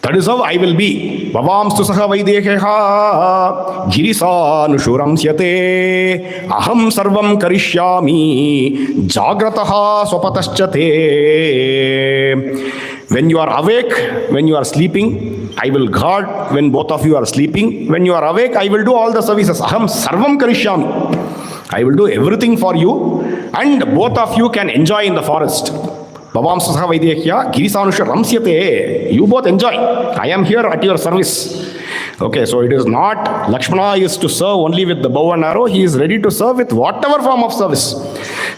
Speaker 1: That is how I will be. Bhavamstu saha vaideheha girisanushuram syate aham sarvam karishyami jagrataha swapataschate. When you are awake, when you are sleeping, I will guard when both of you are sleeping. When you are awake, I will do all the services. Aham sarvam karishyami. I will do everything for you, and both of you can enjoy in the forest. Bhavamsa saha vaidekya girisanusha ramsyate. You both enjoy. I am here at your service. Okay, so it is not Lakshmana is to serve only with the bow and arrow. He is ready to serve with whatever form of service.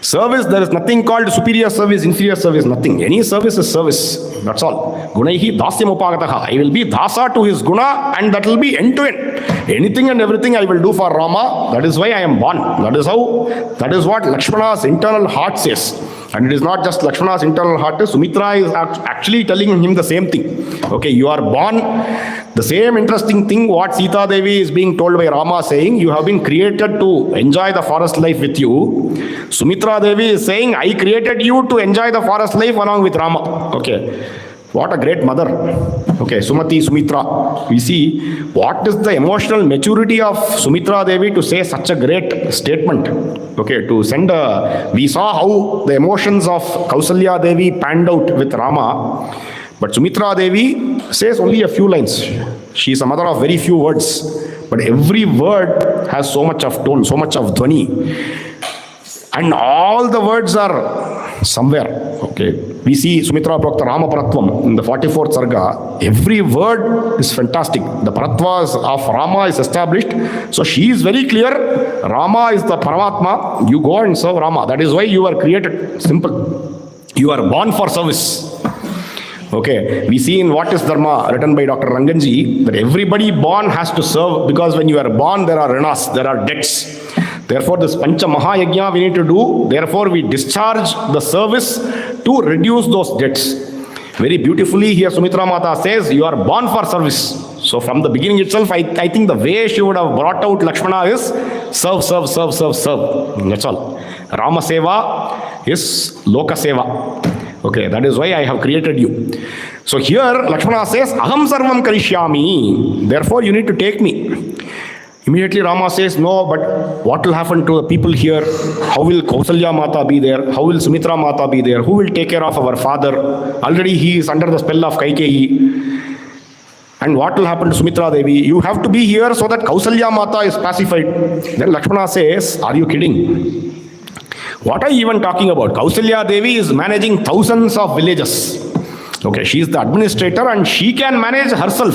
Speaker 1: Service, there is nothing called superior service, inferior service, nothing. Any service is service. That's all. Gunaihi dasyam upagataha. I will be dasa to his guna, and that will be end to end. Anything and everything I will do for Rama. That is why I am born. That is what Lakshmana's internal heart says. And it is not just Lakshmana's internal heart. Sumitra is actually telling him the same thing. Okay, you are born. The same interesting thing what Sita Devi is being told by Rama, saying you have been created to enjoy the forest life with you. Sumitra Devi is saying, I created you to enjoy the forest life along with Rama. Okay. What a great mother. Okay, Sumati, Sumitra. We see what is the emotional maturity of Sumitra Devi to say such a great statement. Okay, to send we saw how the emotions of Kausalya Devi panned out with Rama. But Sumitra Devi says only a few lines. She is a mother of very few words. But every word has so much of tone, so much of dhvani. And all the words are somewhere. Okay, we see Sumitra Prokta Rama Paratvam in the 44th Sarga. Every word is fantastic. The Paratvas of Rama is established. So she is very clear. Rama is the Paramatma. You go and serve Rama. That is why you are created. Simple. You are born for service. Okay, we see in What is Dharma, written by Dr. Ranganji, that everybody born has to serve, because when you are born, there are rinas, there are debts. Therefore, this Pancha Mahayajna we need to do. Therefore, we discharge the service to reduce those debts. Very beautifully here, Sumitra Mata says, you are born for service. So from the beginning itself, I think the way she would have brought out Lakshmana is serve, serve, serve, serve, serve. That's all. Rama Seva is Loka Seva. Okay, that is why I have created you. So here, Lakshmana says, Aham Sarvam Karishyami. Therefore, you need to take me. Immediately Rama says, no, but what will happen to the people here? How will Kausalya Mata be there? How will Sumitra Mata be there? Who will take care of our father? Already he is under the spell of Kaikeyi. And what will happen to Sumitra Devi? You have to be here so that Kausalya Mata is pacified. Then Lakshmana says, are you kidding? What are you even talking about? Kausalya Devi is managing thousands of villages. Okay, she is the administrator and she can manage herself.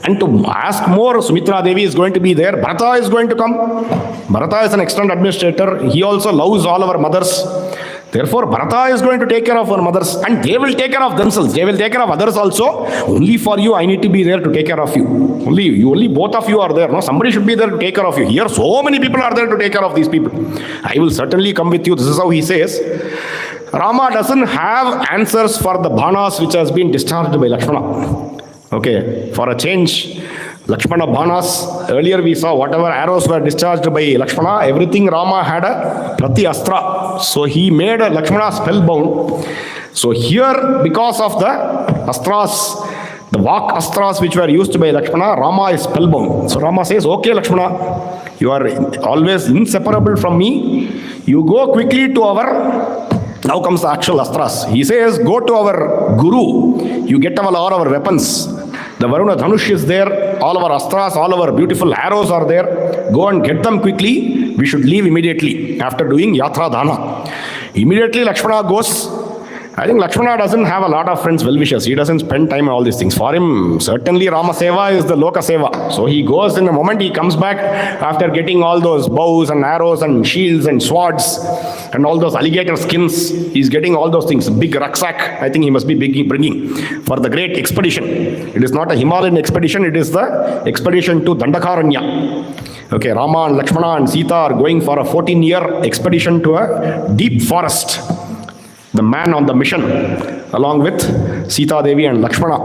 Speaker 1: And to ask more, Sumitra Devi is going to be there. Bharata is going to come. Bharata is an external administrator. He also loves all our mothers. Therefore, Bharata is going to take care of our mothers. And they will take care of themselves. They will take care of others also. Only for you, I need to be there to take care of you. Only both of you are there. No, somebody should be there to take care of you. Here, so many people are there to take care of these people. I will certainly come with you. This is how he says. Rama doesn't have answers for the banas which has been discharged by Lakshmana. Okay, for a change, Lakshmana banas, earlier we saw whatever arrows were discharged by Lakshmana, everything Rama had a prati astra. So he made Lakshmana spellbound. So here, because of the astras, the Vak astras which were used by Lakshmana, Rama is spellbound. So Rama says, okay Lakshmana, you are always inseparable from me. You go quickly to our... Now comes the actual astras. He says, go to our guru. You get all our weapons. The Varuna Dhanush is there. All our astras, all our beautiful arrows are there. Go and get them quickly. We should leave immediately after doing Yatra Dhana. Immediately Lakshmana goes. I think Lakshmana doesn't have a lot of friends, well-wishers. He doesn't spend time on all these things. For him, certainly Rama Seva is the Loka Seva. So he goes in the moment he comes back after getting all those bows and arrows and shields and swords and all those alligator skins. He's getting all those things. Big rucksack, I think he must be bringing for the great expedition. It is not a Himalayan expedition, it is the expedition to Dandakaranya. Okay, Rama and Lakshmana and Sita are going for a 14-year expedition to a deep forest. The man on the mission, along with Sita Devi and Lakshmana.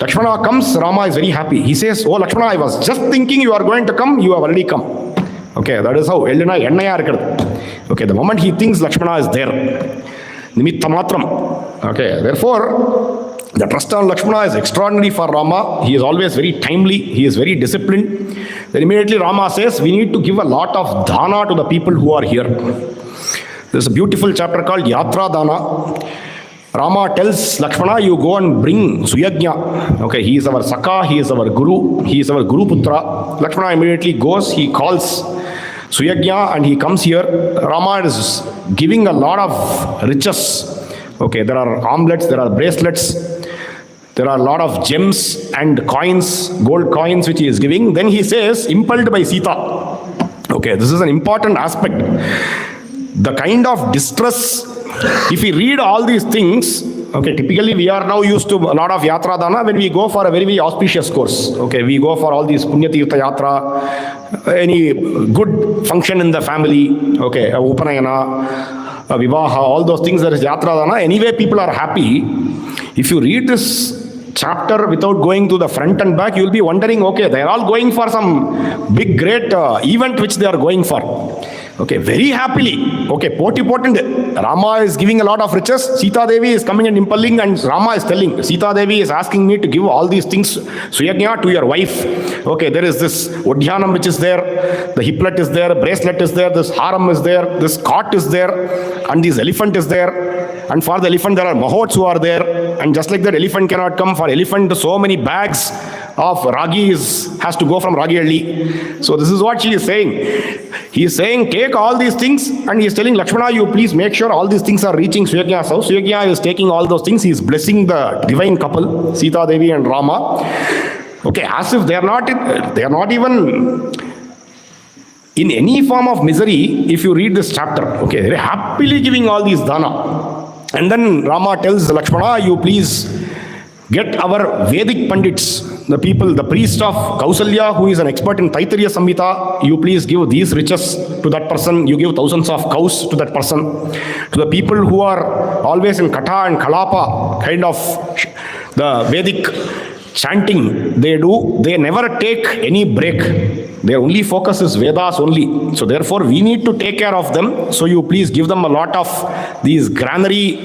Speaker 1: Lakshmana comes, Rama is very happy. He says, oh Lakshmana, I was just thinking you are going to come, you have already come. Okay, that is how. Okay, the moment he thinks Lakshmana is there. Nimitta matram. Okay, therefore, the trust on Lakshmana is extraordinary for Rama. He is always very timely, he is very disciplined. Then immediately Rama says, we need to give a lot of dana to the people who are here. There's a beautiful chapter called Yatra Dana. Rama tells Lakshmana, you go and bring Suyajna. Okay, he is our Saka, he is our Guru, he is our Guru Putra. Lakshmana immediately goes, he calls Suyajna and he comes here. Rama is giving a lot of riches. Okay, there are armlets, there are bracelets, there are a lot of gems and coins, gold coins which he is giving. Then he says, impelled by Sita. Okay, this is an important aspect. The kind of distress, if we read all these things, okay, typically we are now used to a lot of Yatra Dana when we go for a very, very auspicious course. Okay, we go for all these Punya Tirtha Yatra, any good function in the family, okay, Upanayana, Vivaha, all those things, there is Yatra Dana. Anyway, people are happy. If you read this chapter without going to the front and back, you will be wondering, okay, they are all going for some big, great event which they are going for. Okay, very happily. Okay, potent. Rama is giving a lot of riches. Sita Devi is coming and impelling, and Rama is telling, Sita Devi is asking me to give all these things, Suyajna, to your wife. Okay, there is this Udhyanam which is there, the hiplet is there, bracelet is there, this haram is there, this cart is there, and this elephant is there. And for the elephant, there are mahots who are there. And just like that, elephant cannot come. For elephant, so many bags of Ragi has to go from Ragi Alli. So this is what she is saying. He is saying, take all these things, and he is telling Lakshmana, you please make sure all these things are reaching Suyagna's house. Suyagna is taking all those things. He is blessing the divine couple, Sita Devi and Rama. Okay, as if they are not even in any form of misery. If you read this chapter, okay, they are happily giving all these dana. And then Rama tells Lakshmana, you please get our Vedic Pandits, the people, the priest of Kausalya, who is an expert in Taittiriya Samhita, you please give these riches to that person. You give thousands of cows to that person. To the people who are always in Katha and Kalapa, kind of the Vedic chanting they do, they never take any break. Their only focus is Vedas only. So therefore we need to take care of them. So you please give them a lot of these granary.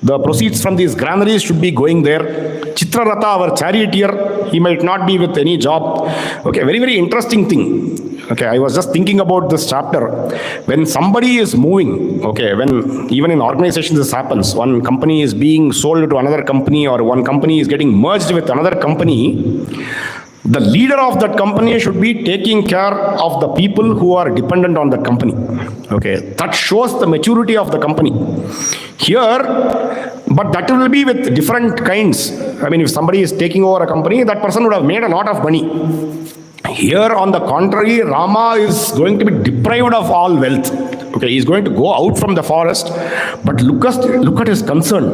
Speaker 1: The proceeds from these granaries should be going there. Chitraratha, our charioteer, he might not be with any job. Okay, very, very interesting thing. Okay, I was just thinking about this chapter. When somebody is moving, okay, when even in organizations this happens, one company is being sold to another company, or one company is getting merged with another company, the leader of that company should be taking care of the people who are dependent on that company. Okay, that shows the maturity of the company. Here, but that will be with different kinds. I mean, if somebody is taking over a company, that person would have made a lot of money. Here, on the contrary, Rama is going to be deprived of all wealth. Okay, he is going to go out from the forest, but look at his concern.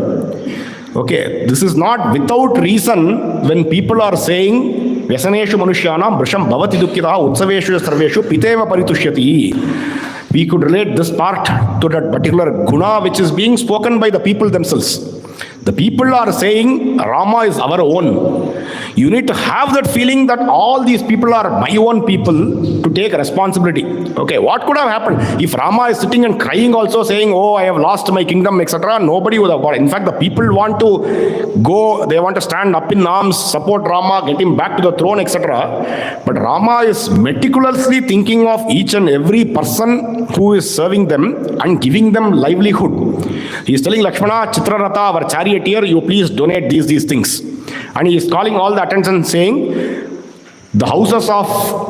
Speaker 1: Okay, this is not without reason when people are saying Vyasaneshu Manushyanam Brisham Bhavati Dukkita Utsaveshu Sarveshu Piteva Paritushyati. We could relate this part to that particular guna which is being spoken by the people themselves. The people are saying Rama is our own. You need to have that feeling that all these people are my own people to take responsibility. Okay, what could have happened? If Rama is sitting and crying also saying, oh, I have lost my kingdom, etc., nobody would have got it. In fact, the people want to go, they want to stand up in arms, support Rama, get him back to the throne, etc. But Rama is meticulously thinking of each and every person who is serving them and giving them livelihood. He is telling Lakshmana, Chitraratha, our charioteer, you please donate these things. And he is calling all the attention saying, the houses of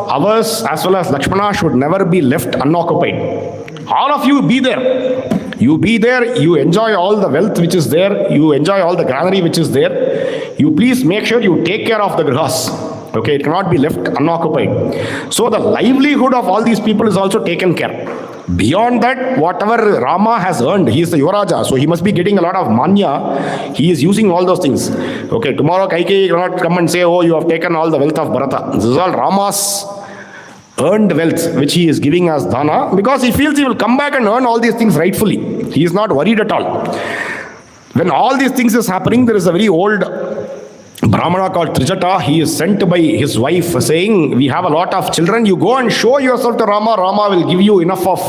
Speaker 1: ours as well as Lakshmana should never be left unoccupied. All of you be there. You be there, you enjoy all the wealth which is there, you enjoy all the granary which is there. You please make sure you take care of the grihas. Okay, it cannot be left unoccupied. So the livelihood of all these people is also taken care. Beyond that, whatever Rama has earned, he is the Yuvaraja, so he must be getting a lot of manya. He is using all those things. Okay, tomorrow Kaikeyi cannot come and say, oh, you have taken all the wealth of Bharata. This is all Rama's earned wealth, which he is giving as dana, because he feels he will come back and earn all these things rightfully. He is not worried at all. When all these things is happening, there is a very old Brahmana called Trijata. He is sent by his wife saying, we have a lot of children, you go and show yourself to Rama, Rama will give you enough of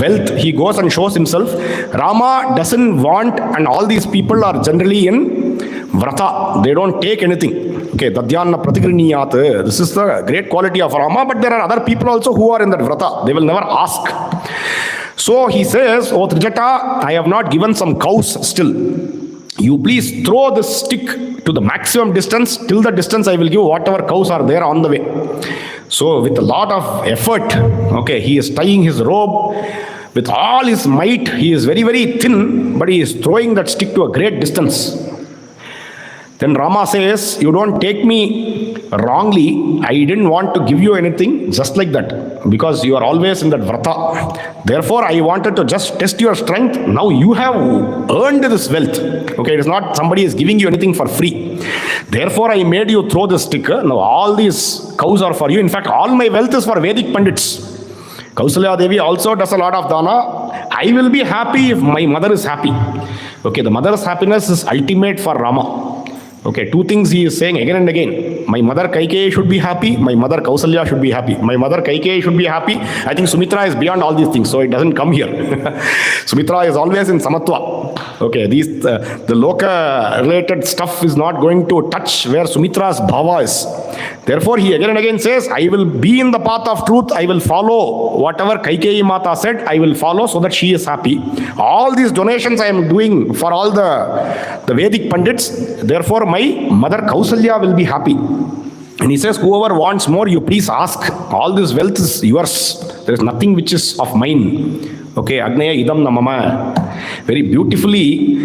Speaker 1: wealth. He goes and shows himself. Rama doesn't want, and all these people are generally in vrata, they don't take anything. Okay, Dadyana Pratigriniyat, this is the great quality of Rama, but there are other people also who are in that vrata, they will never ask. So he says, oh Trijata, I have not given some cows still. You please throw the stick to the maximum distance. Till the distance I will give whatever cows are there on the way. So with a lot of effort, okay, he is tying his robe. With all his might, he is very, very thin, but he is throwing that stick to a great distance. Then Rama says, you don't take me wrongly. I didn't want to give you anything just like that, because you are always in that vrata. Therefore, I wanted to just test your strength. Now you have earned this wealth. Okay, it is not somebody is giving you anything for free. Therefore, I made you throw this stick. Now all these cows are for you. In fact, all my wealth is for Vedic Pandits. Kausalya Devi also does a lot of dana. I will be happy if my mother is happy. Okay, the mother's happiness is ultimate for Rama. Okay, two things he is saying again and again. My mother Kaikeyi should be happy. My mother Kausalya should be happy. My mother Kaikeyi should be happy. I think Sumitra is beyond all these things, so it doesn't come here. Sumitra is always in Samatva. Okay, the Loka related stuff is not going to touch where Sumitra's bhava is. Therefore, he again and again says, I will be in the path of truth. I will follow whatever Kaikeyi Mata said. I will follow so that she is happy. All these donations I am doing for all the Vedic Pandits. Therefore, my mother Kausalya will be happy. And he says, whoever wants more, you please ask. All this wealth is yours. There is nothing which is of mine. Okay, Agneya idam namama. Very beautifully,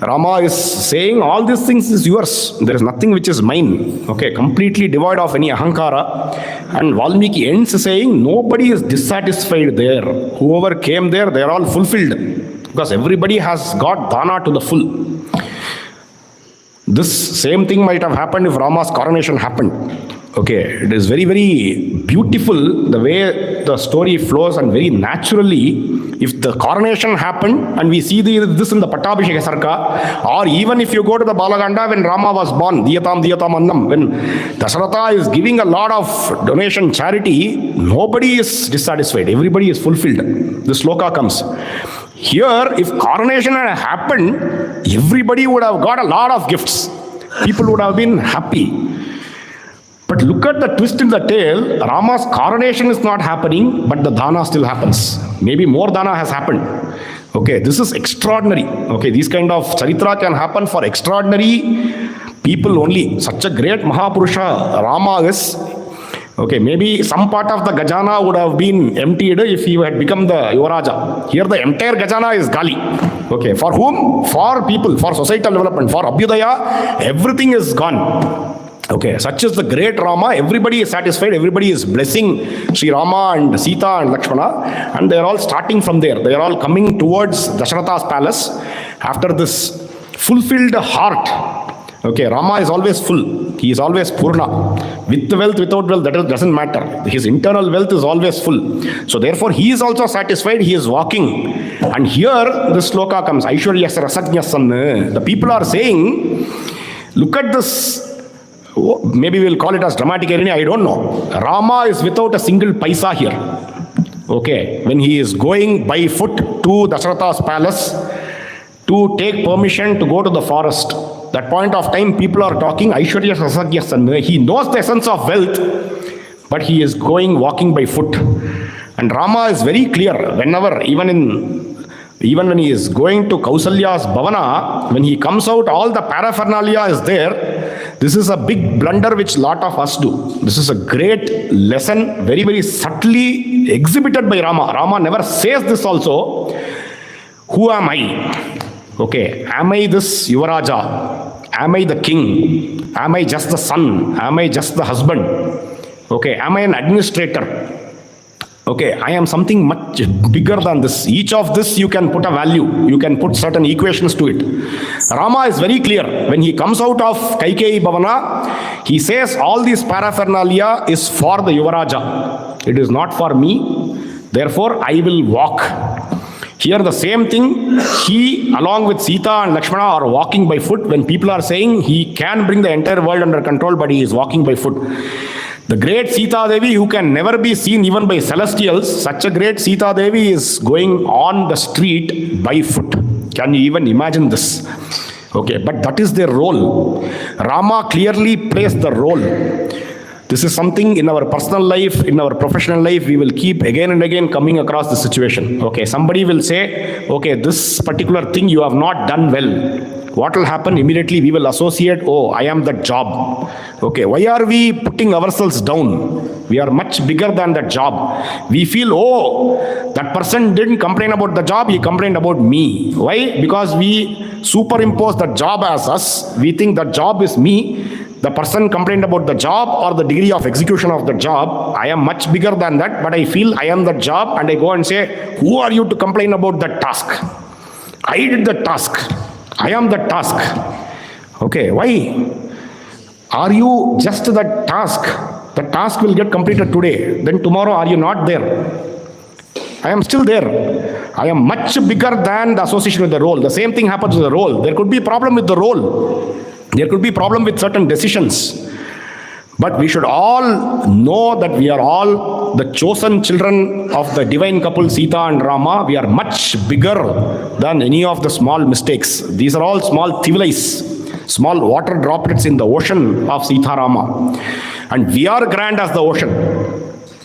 Speaker 1: Rama is saying all these things is yours. There is nothing which is mine. Okay, completely devoid of any ahankara. And Valmiki ends saying, nobody is dissatisfied there. Whoever came there, they are all fulfilled. Because everybody has got dana to the full. This same thing might have happened if Rama's coronation happened. Okay, it is very, very beautiful the way the story flows, and very naturally, if the coronation happened and we see this in the Pattabhisheka Sarka, or even if you go to the Balaganda when Rama was born, Diyatam Annam, when Dasharatha is giving a lot of donation, charity, nobody is dissatisfied, everybody is fulfilled. The sloka comes. Here, if coronation had happened, everybody would have got a lot of gifts. People would have been happy. But look at the twist in the tale. Rama's coronation is not happening, but the dana still happens. Maybe more dana has happened. Okay, this is extraordinary. Okay, these kind of charitra can happen for extraordinary people only. Such a great Mahapurusha Rama is. Okay, maybe some part of the Gajana would have been emptied if he had become the Yuvaraja. Here the entire Gajana is Gali. Okay, for whom? For people, for societal development, for Abhyudaya, everything is gone. Okay, such is the great Rama. Everybody is satisfied. Everybody is blessing Sri Rama and Sita and Lakshmana. And they are all starting from there. They are all coming towards Dasharatha's palace after this fulfilled heart. Okay, Rama is always full. He is always Purna. With wealth, without wealth, that doesn't matter. His internal wealth is always full. So therefore, he is also satisfied. He is walking. And here, the sloka comes. Aishwaryasya rasajnasan. The people are saying, look at this. Maybe we'll call it as dramatic irony, I don't know. Rama is without a single paisa here. Okay, when he is going by foot to Dasharatha's palace to take permission to go to the forest. That point of time, people are talking, Aishwarya Sasagyasan. He knows the essence of wealth, but he is walking by foot. And Rama is very clear, whenever, even when he is going to Kausalya's Bhavana, when he comes out, all the paraphernalia is there. This is a big blunder which lot of us do. This is a great lesson, very, very subtly exhibited by Rama. Rama never says this also. Who am I? Okay, am I this Yuvaraja? Am I the king? Am I just the son? Am I just the husband? Okay, am I an administrator? Okay, I am something much bigger than this. Each of this you can put a value. You can put certain equations to it. Rama is very clear. When he comes out of Kaikeyi Bhavana, he says all these paraphernalia is for the Yuvaraja. It is not for me. Therefore, I will walk. Here the same thing, he along with Sita and Lakshmana are walking by foot. When people are saying he can bring the entire world under control, but he is walking by foot. The great Sita Devi, who can never be seen even by celestials, such a great Sita Devi is going on the street by foot. Can you even imagine this? Okay, but that is their role. Rama clearly plays the role. This is something in our personal life, in our professional life, we will keep again and again coming across the situation. Okay, somebody will say, okay, this particular thing you have not done well. What will happen? Immediately we will associate, oh, I am that job. Okay, why are we putting ourselves down? We are much bigger than that job. We feel, oh, that person didn't complain about the job, he complained about me. Why? Because we superimpose that job as us. We think that job is me. The person complained about the job or the degree of execution of the job. I am much bigger than that, but I feel I am that job, and I go and say, who are you to complain about that task? I did the task. I am the task. Okay, why? Are you just that task? The task will get completed today. Then tomorrow, are you not there? I am still there. I am much bigger than the association with the role. The same thing happens with the role. There could be a problem with the role. There could be a problem with certain decisions. But we should all know that we are all the chosen children of the divine couple Sita and Rama. We are much bigger than any of the small mistakes. These are all small thivilais, small water droplets in the ocean of Sita Rama. And we are grand as the ocean.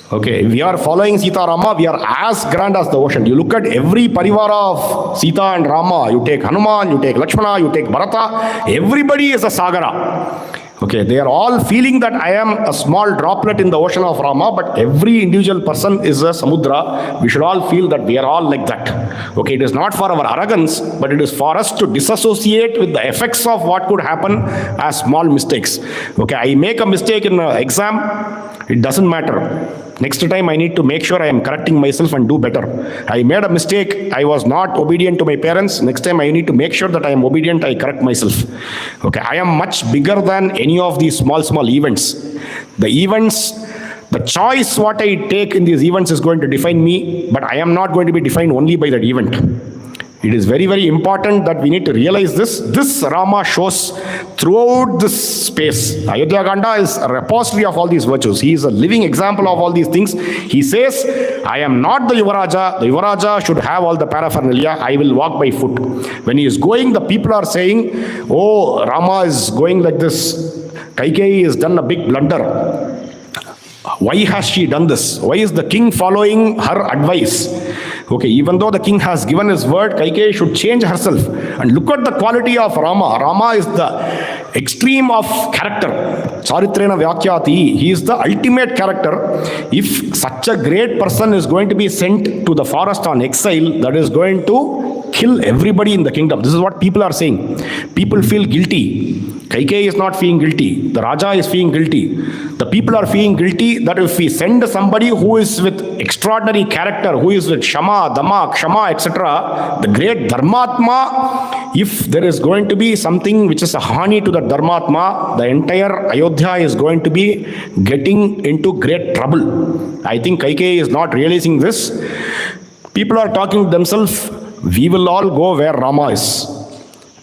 Speaker 1: Okay, we are following Sita Rama, we are as grand as the ocean. You look at every parivara of Sita and Rama, you take Hanuman, you take Lakshmana, you take Bharata, everybody is a Sagara. Okay, they are all feeling that I am a small droplet in the ocean of Rama, but every individual person is a samudra. We should all feel that we are all like that. Okay, it is not for our arrogance, but it is for us to disassociate with the effects of what could happen as small mistakes. Okay, I make a mistake in an exam, it doesn't matter. Next time I need to make sure I am correcting myself and do better. I made a mistake, I was not obedient to my parents. Next time I need to make sure that I am obedient, I correct myself. Okay, I am much bigger than any of these small events. The events, the choice what I take in these events is going to define me, but I am not going to be defined only by that event. It is very important that we need to realize this. This Rama shows throughout this space. Ayodhya Kanda is a repository of all these virtues. He is a living example of all these things. He says, I am not the Yuvaraja. The Yuvaraja should have all the paraphernalia. I will walk by foot. When he is going, the people are saying, oh, Rama is going like this. Kaikeyi has done a big blunder. Why has she done this? Why is the king following her advice? Okay, even though the king has given his word, Kaikeyi should change herself. And look at the quality of Rama. Rama is the extreme of character. Charitrena Vyakyati. He is the ultimate character. If such a great person is going to be sent to the forest on exile, that is going to kill everybody in the kingdom. This is what people are saying. People feel guilty. Kaikeyi is not feeling guilty. The Raja is feeling guilty. The people are feeling guilty that if we send somebody who is with extraordinary character, who is with Shama, Dama, Kshama, etc., the great Dharmatma, if there is going to be something which is a hani to the Dharmatma, the entire Ayodhya is going to be getting into great trouble. I think Kaikeyi is not realizing this. People are talking to themselves, we will all go where Rama is.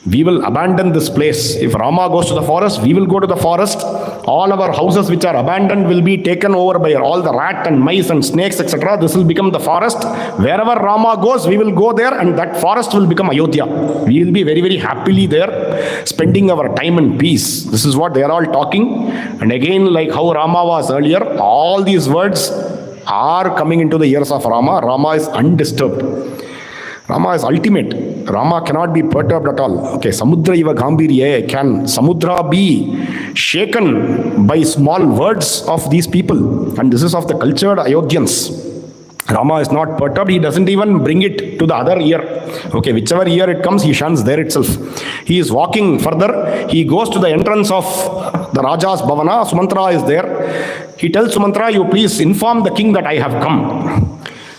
Speaker 1: We will abandon this place. If Rama goes to the forest, we will go to the forest. All our houses which are abandoned will be taken over by all the rat and mice and snakes, etc. This will become the forest. Wherever Rama goes, we will go there, and that forest will become Ayodhya. We will be very happily there, spending our time in peace. This is what they are all talking. And again, like how Rama was earlier, all these words are coming into the ears of Rama. Rama is undisturbed. Rama is ultimate. Rama cannot be perturbed at all. Okay, Samudra iva gambirye. Can Samudra be shaken by small words of these people? And this is of the cultured Ayodhyans. Rama is not perturbed. He doesn't even bring it to the other ear. Okay, whichever ear it comes, he shuns there itself. He is walking further. He goes to the entrance of the Raja's Bhavana. Sumitra is there. He tells Sumitra, you please inform the king that I have come.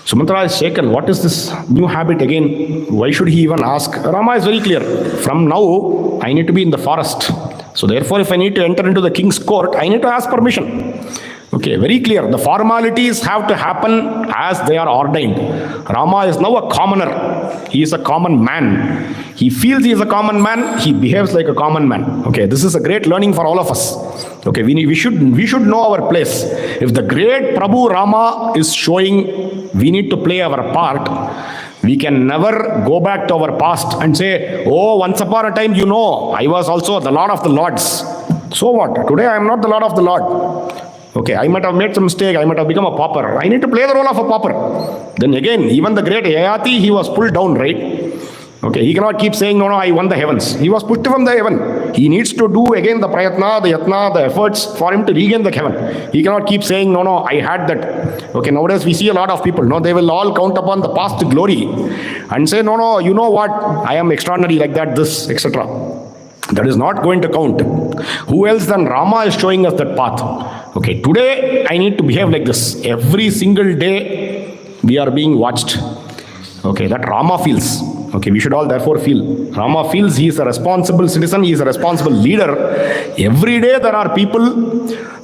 Speaker 1: Sumitra is shaken. What is this new habit again? Why should he even ask? Rama is very clear. From now, I need to be in the forest. So therefore, if I need to enter into the king's court, I need to ask permission. Okay, very clear. The formalities have to happen as they are ordained. Rama is now a commoner. He is a common man. He feels he is a common man. He behaves like a common man. Okay, this is a great learning for all of us. Okay, we should know our place. If the great Prabhu Rama is showing, we need to play our part. We can never go back to our past and say, oh, once upon a time, I was also the Lord of the Lords. So what? Today I am not the Lord of the Lord. Okay, I might have made some mistake, I might have become a pauper. I need to play the role of a pauper. Then again, even the great Yayati, he was pulled down, right? Okay, he cannot keep saying, no, I won the heavens. He was put from the heaven. He needs to do again the prayatna, the yatna, the efforts for him to regain the heaven. He cannot keep saying, no, I had that. Okay, nowadays we see a lot of people, they will all count upon the past glory and say, no, you know what, I am extraordinary like that, this, etc. That is not going to count. Who else than Rama is showing us that path? Okay, today I need to behave like this. Every single day we are being watched. Okay, that Rama feels. Okay, we should all therefore feel. Rama feels he is a responsible citizen, he is a responsible leader. Every day there are people,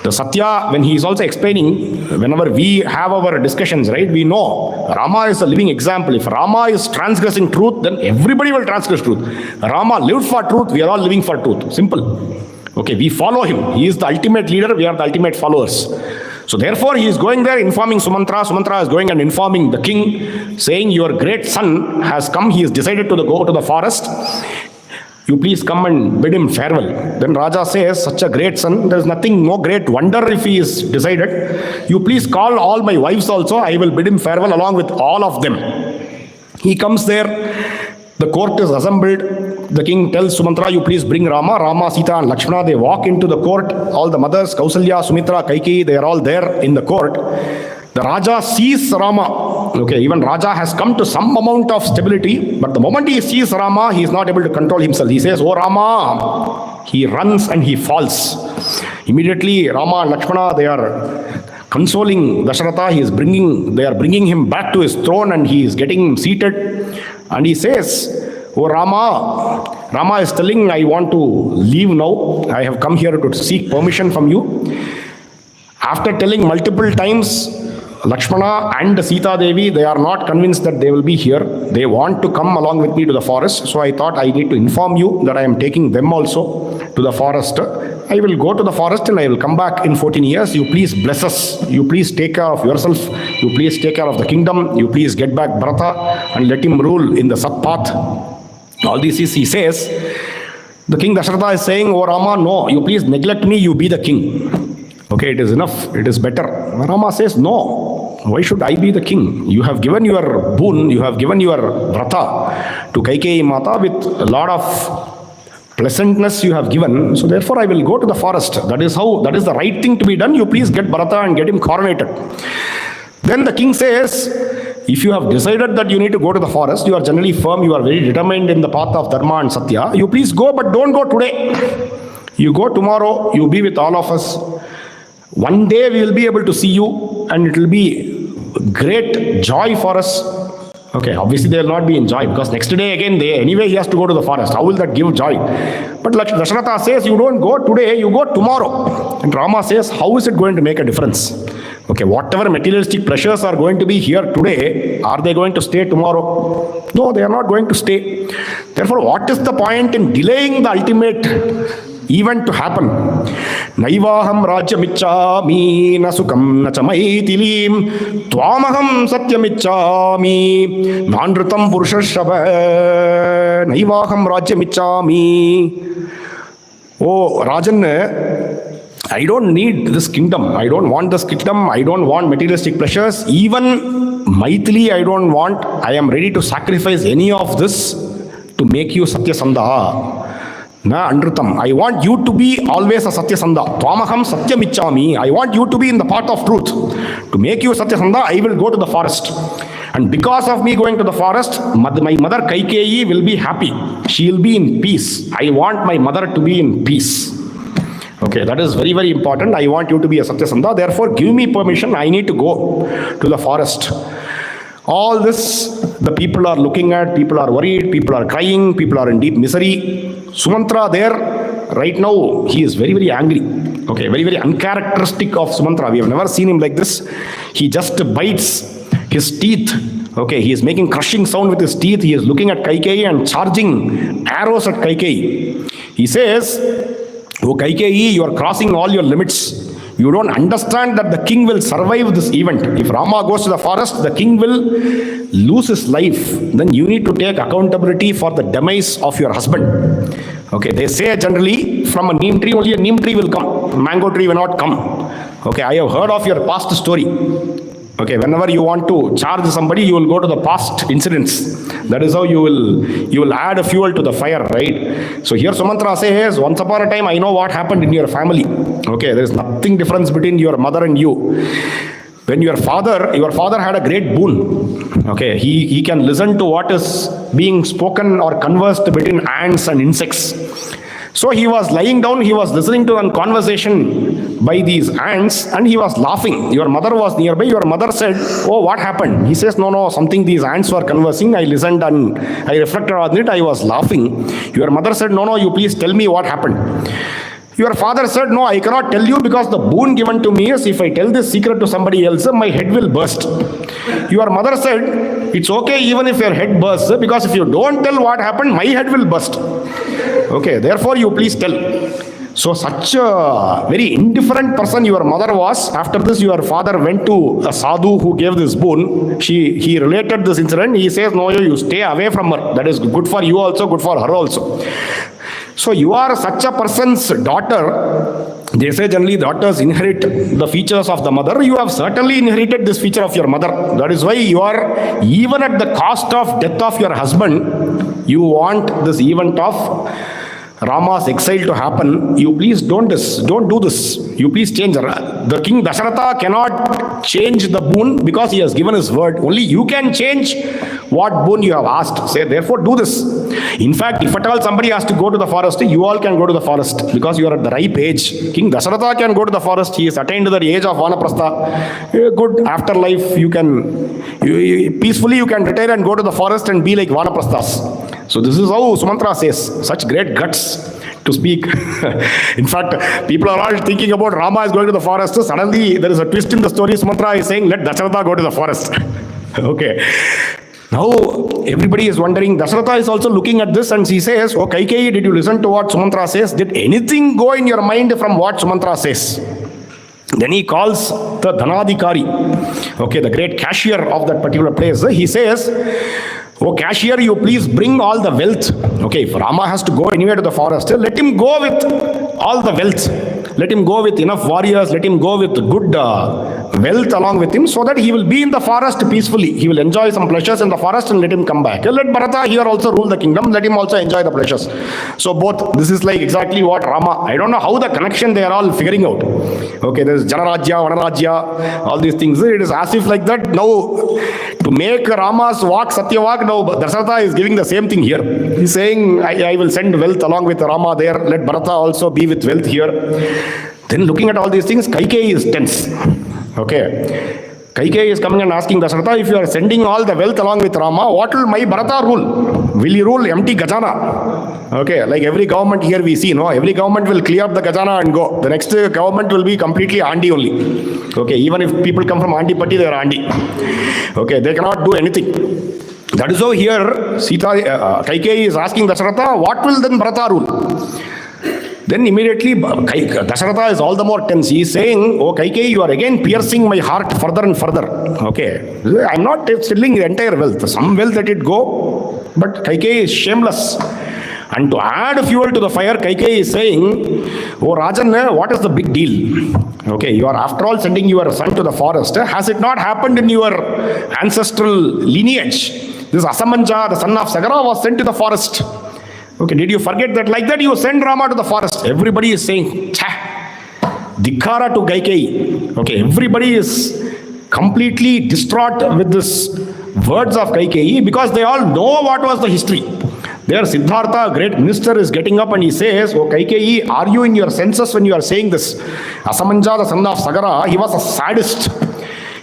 Speaker 1: the Satya, when he is also explaining, whenever we have our discussions, right, we know Rama is a living example. If Rama is transgressing truth, then everybody will transgress truth. Rama lived for truth, we are all living for truth. Simple. Okay, we follow him. He is the ultimate leader, we are the ultimate followers. So therefore he is going there informing Sumitra. Sumitra is going and informing the king, saying your great son has come. He has decided to go to the forest. You please come and bid him farewell. Then Raja says, such a great son, there is nothing, no great wonder if he is decided. You please call all my wives also. I will bid him farewell along with all of them. He comes there. The court is assembled. the king tells Sumitra, you please bring Rama. Rama, Sita and Lakshmana, they walk into the court. All the mothers, Kausalya, Sumitra, Kaikeyi, they are all there in the court. The Raja sees Rama. Okay, even Raja has come to some amount of stability, but the moment he sees Rama, he is not able to control himself. He says, oh Rama. He runs and he falls. Immediately, Rama and Lakshmana, they are consoling Dasharatha. They are bringing him back to his throne and he is getting seated. And he says, oh Rama. Rama is telling, I want to leave now. I have come here to seek permission from you. After telling multiple times, Lakshmana and Sita Devi, they are not convinced that they will be here. They want to come along with me to the forest. So I thought I need to inform you that I am taking them also to the forest. I will go to the forest and I will come back in 14 years. You please bless us. You please take care of yourself. You please take care of the kingdom. You please get back Bharata and let him rule in the Sat path. All this is, he says, the king Dasharatha is saying, oh Rama, no, you please neglect me, you be the king. Okay, it is enough, it is better. Rama says, no, why should I be the king? You have given your boon, you have given your vrata to Kaikeyi Mata with a lot of pleasantness you have given. So therefore I will go to the forest. That is the right thing to be done. You please get Bharata and get him coronated. Then the king says, if you have decided that you need to go to the forest, you are generally firm, you are very determined in the path of Dharma and Satya, you please go, but don't go today. You go tomorrow, you be with all of us. One day we will be able to see you and it will be great joy for us. Okay, obviously they will not be in joy because next day again, anyway he has to go to the forest. How will that give joy? But Dasharatha says, you don't go today, you go tomorrow. And Rama says, how is it going to make a difference? Okay, whatever materialistic pleasures are going to be here today, are they going to stay tomorrow? No, they are not going to stay. Therefore, what is the point in delaying the ultimate event to happen? Naivaham rajyamichami na sukham na chamaitilim tvamaham satyamichami nandrutam purushashava naivaham rajyamichami. Oh, Rajan, I don't need this kingdom. I don't want this kingdom. I don't want materialistic pleasures. Even Maithili, I don't want. I am ready to sacrifice any of this to make you Satyasandha. Na Andrutam. I want you to be always a Satyasandha. Tvamaham Satyamichami. I want you to be in the path of truth. To make you Satyasandha, I will go to the forest. And because of me going to the forest, my mother Kaikeyi will be happy. She will be in peace. I want my mother to be in peace. Okay, that is very, very important. I want you to be a Satyasandha. Therefore, give me permission. I need to go to the forest. All this, the people are looking at, people are worried, people are crying, people are in deep misery. Sumitra there, right now, he is very, very angry. Okay, very, very uncharacteristic of Sumitra. We have never seen him like this. He just bites his teeth. Okay, he is making crushing sound with his teeth. He is looking at Kaikeyi and charging arrows at Kaikeyi. He says, oh Kaikeyi, you are crossing all your limits. You don't understand that the king will survive this event. If Rama goes to the forest, the king will lose his life. Then you need to take accountability for the demise of your husband. Okay, they say generally from a neem tree, only a neem tree will come. A mango tree will not come. Okay, I have heard of your past story. Okay, whenever you want to charge somebody, you will go to the past incidents. That is how you will add a fuel to the fire, right? So here Sumitra says, once upon a time, I know what happened in your family. Okay, there is nothing difference between your mother and you. When your father had a great boon. Okay, he can listen to what is being spoken or conversed between ants and insects. So he was lying down, he was listening to a conversation by these ants and he was laughing. Your mother was nearby. Your mother said, oh, what happened? He says, no, something these ants were conversing. I listened and I reflected on it. I was laughing. Your mother said, no, you please tell me what happened. Your father said, no, I cannot tell you because the boon given to me is if I tell this secret to somebody else, my head will burst. Your mother said, it's okay even if your head bursts because if you don't tell what happened, my head will burst. Okay, therefore you please tell. So such a very indifferent person your mother was. After this, your father went to a sadhu who gave this boon. He related this incident. He says, no, you stay away from her. That is good for you also, good for her also. So you are such a person's daughter. They say generally daughters inherit the features of the mother. You have certainly inherited this feature of your mother. That is why you are, even at the cost of death of your husband, you want this event of Rama's exile to happen. You please don't do this. You please change. The king Dasharatha cannot change the boon because he has given his word. Only you can change what boon you have asked. Say, therefore, do this. In fact, if at all somebody has to go to the forest, you all can go to the forest because you are at the ripe age. King Dasharatha can go to the forest. He is attained to the age of Vanaprastha. Good afterlife. You peacefully you can retire and go to the forest and be like Vanaprasthas. So this is how Sumitra says, such great guts to speak. In fact, people are all thinking about Rama is going to the forest. Suddenly there is a twist in the story. Sumitra is saying, let Dasharatha go to the forest. Okay. Now everybody is wondering, Dasharatha is also looking at this and he says, oh Kaikeyi, did you listen to what Sumitra says? Did anything go in your mind from what Sumitra says? Then he calls the Dhanadikari, okay, the great cashier of that particular place. He says, oh cashier, you please bring all the wealth. Okay, if Rama has to go anywhere to the forest, let him go with all the wealth. Let him go with enough warriors. Let him go with good wealth along with him so that he will be in the forest peacefully. He will enjoy some pleasures in the forest and let him come back. Let Bharata here also rule the kingdom. Let him also enjoy the pleasures. So both, this is like exactly what Rama, I don't know how the connection they are all figuring out. Okay, there is Janarajya, Vanarajya, all these things. It is as if like that now to make Rama's walk Satyavak, now Dasharatha is giving the same thing here. He's saying, I will send wealth along with Rama there. Let Bharata also be with wealth here. Then looking at all these things, Kaikeyi is tense. Okay. Kaikeyi is coming and asking Dasharatha, if you are sending all the wealth along with Rama, what will my Bharata rule? Will he rule empty Gajana? Okay, like every government here we see, no? Every government will clear up the Gajana and go. The next government will be completely Andi only. Okay, even if people come from Andi Patti, they are Andi. Okay, they cannot do anything. That is how here Sita, Kaikeyi is asking Dasharatha, what will then Bharata rule? Then immediately Dasharatha is all the more tense. He is saying, oh Kaikeyi, you are again piercing my heart further and further. Okay, I am not stealing the entire wealth. Some wealth let it go, but Kaikeyi is shameless. And to add fuel to the fire, Kaikeyi is saying, oh Rajan, what is the big deal? Okay, you are after all sending your son to the forest. Has it not happened in your ancestral lineage? This Asamanja, the son of Sagara, was sent to the forest. Okay, did you forget that? Like that you send Rama to the forest. Everybody is saying, Dikkara to Kaikeyi. Okay, everybody is completely distraught with this words of Kaikeyi because they all know what was the history. There Siddhartha, a great minister, is getting up and he says, oh Kaikeyi, are you in your senses when you are saying this? Asamanja, the son of Sagara, he was a sadist.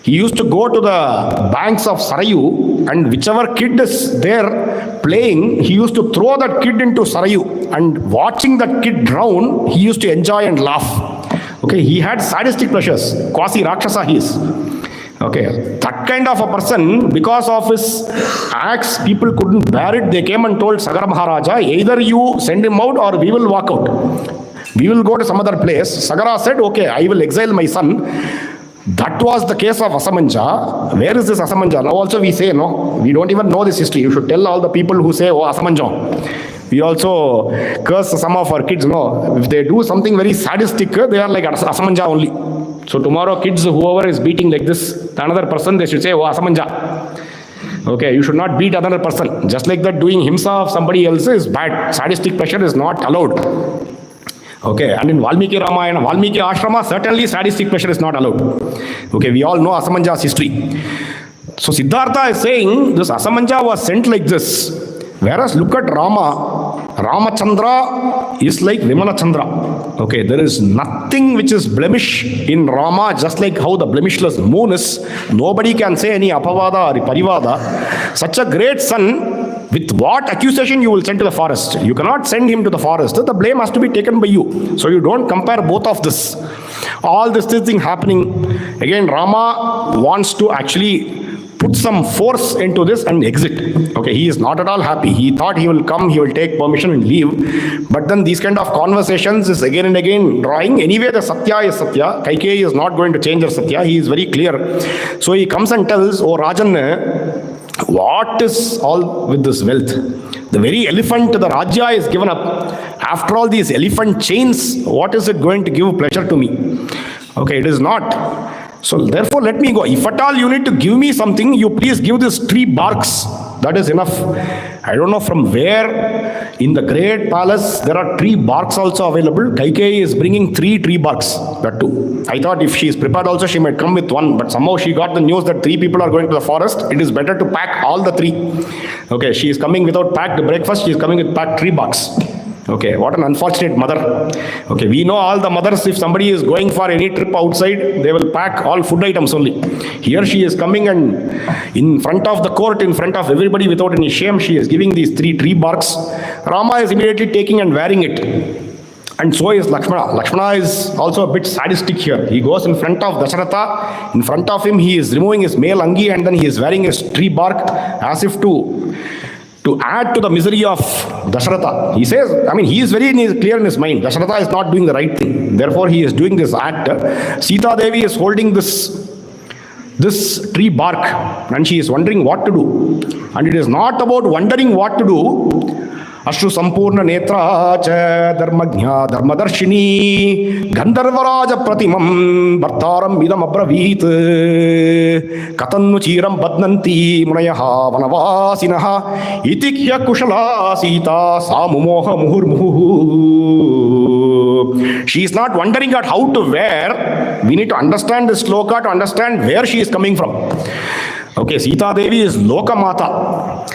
Speaker 1: He used to go to the banks of Sarayu and whichever kid is there playing, he used to throw that kid into Sarayu and watching that kid drown, he used to enjoy and laugh. Okay, he had sadistic pleasures. Quasi Rakshasa he is. Okay, that kind of a person, because of his acts, people couldn't bear it. They came and told Sagara Maharaja, either you send him out or we will walk out. We will go to some other place. Sagara said, okay, I will exile my son. That was the case of Asamanja. Where is this Asamanja? Now also we say, no, we don't even know this history. You should tell all the people who say, oh, Asamanja. We also curse some of our kids, no. If they do something very sadistic, they are like Asamanja only. So tomorrow kids, whoever is beating like this, another person, they should say, oh, Asamanja. Okay, you should not beat another person. Just like that, doing himsa of somebody else is bad. Sadistic pleasure is not allowed. Okay, and in Valmiki Ramayana, Valmiki Ashrama, certainly sadistic pleasure is not allowed. Okay, we all know Asamanja's history. So Siddhartha is saying this Asamanja was sent like this. Whereas look at Rama, Ramachandra is like Vimala Chandra. Okay, there is nothing which is blemish in Rama, just like how the blemishless moon is. Nobody can say any apavada or parivada. Such a great son, with what accusation you will send to the forest? You cannot send him to the forest. The blame has to be taken by you. So you don't compare both of this. All this thing happening. Again, Rama wants to actually put some force into this and exit. Okay, he is not at all happy. He thought he will come, he will take permission and leave. But then these kind of conversations is again and again drawing. Anyway, the Satya is Satya. Kaikeyi is not going to change her Satya. He is very clear. So he comes and tells, oh Rajan, What is all with this wealth? The very elephant, the Rajya is given up. After all these elephant chains, what is it going to give pleasure to me? Okay, it is not. So therefore, let me go. If at all you need to give me something, you please give this tree barks. That is enough. I don't know from where in the great palace there are tree barks also available. Kaikeyi is bringing 3 tree barks. That too. I thought if she is prepared also she might come with 1. But somehow she got the news that 3 people are going to the forest. It is better to pack all the 3. Okay, she is coming without packed breakfast. She is coming with packed 3 barks. Okay, what an unfortunate mother. Okay, we know all the mothers, if somebody is going for any trip outside, they will pack all food items only. Here she is coming and in front of the court, in front of everybody without any shame, she is giving these 3 tree barks. Rama is immediately taking and wearing it. And so is Lakshmana. Lakshmana is also a bit sadistic here. He goes in front of Dasharatha. In front of him, he is removing his male angi and then he is wearing his tree bark as if to add to the misery of Dasharatha. He says, he is very clear in his mind. Dasharatha is not doing the right thing. Therefore, he is doing this act. Sita Devi is holding this tree bark and she is wondering what to do. And it is not about wondering what to do. Ashru Sampurna Netra Cha Dharmagnya Dharmadarshini Gandharvaraja Pratimam Bhartaram Idam Abravit Katannu Chiram Badnanti Munayaha Vanavasinaha Itikya Kushala Sita Samumoha Muhurmuhu. She is not wondering at how to wear. We need to understand this sloka to understand where she is coming from. Okay, Sita Devi is Lokamata.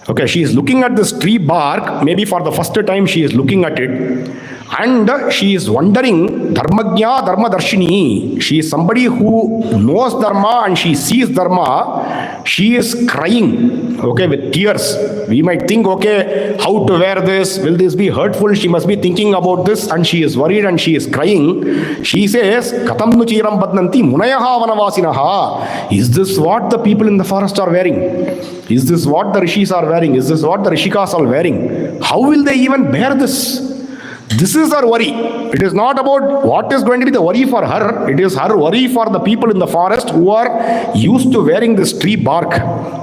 Speaker 1: Okay, she is looking at this tree bark, maybe for the first time she is looking at it, and she is wondering, Dharmagya Dharmadarshini, she is somebody who knows Dharma and she sees Dharma, she is crying, okay, with tears. We might think, okay, how to wear this, will this be hurtful, she must be thinking about this, and she is worried and she is crying. She says, Katam nu chiram badnanti munayaha vanavasinaha. Is this what the people in the forest are wearing? Is this what the rishis are wearing? Is this what the rishikas are wearing? How will they even bear this? This is her worry. It is not about what is going to be the worry for her. It is her worry for the people in the forest who are used to wearing this tree bark.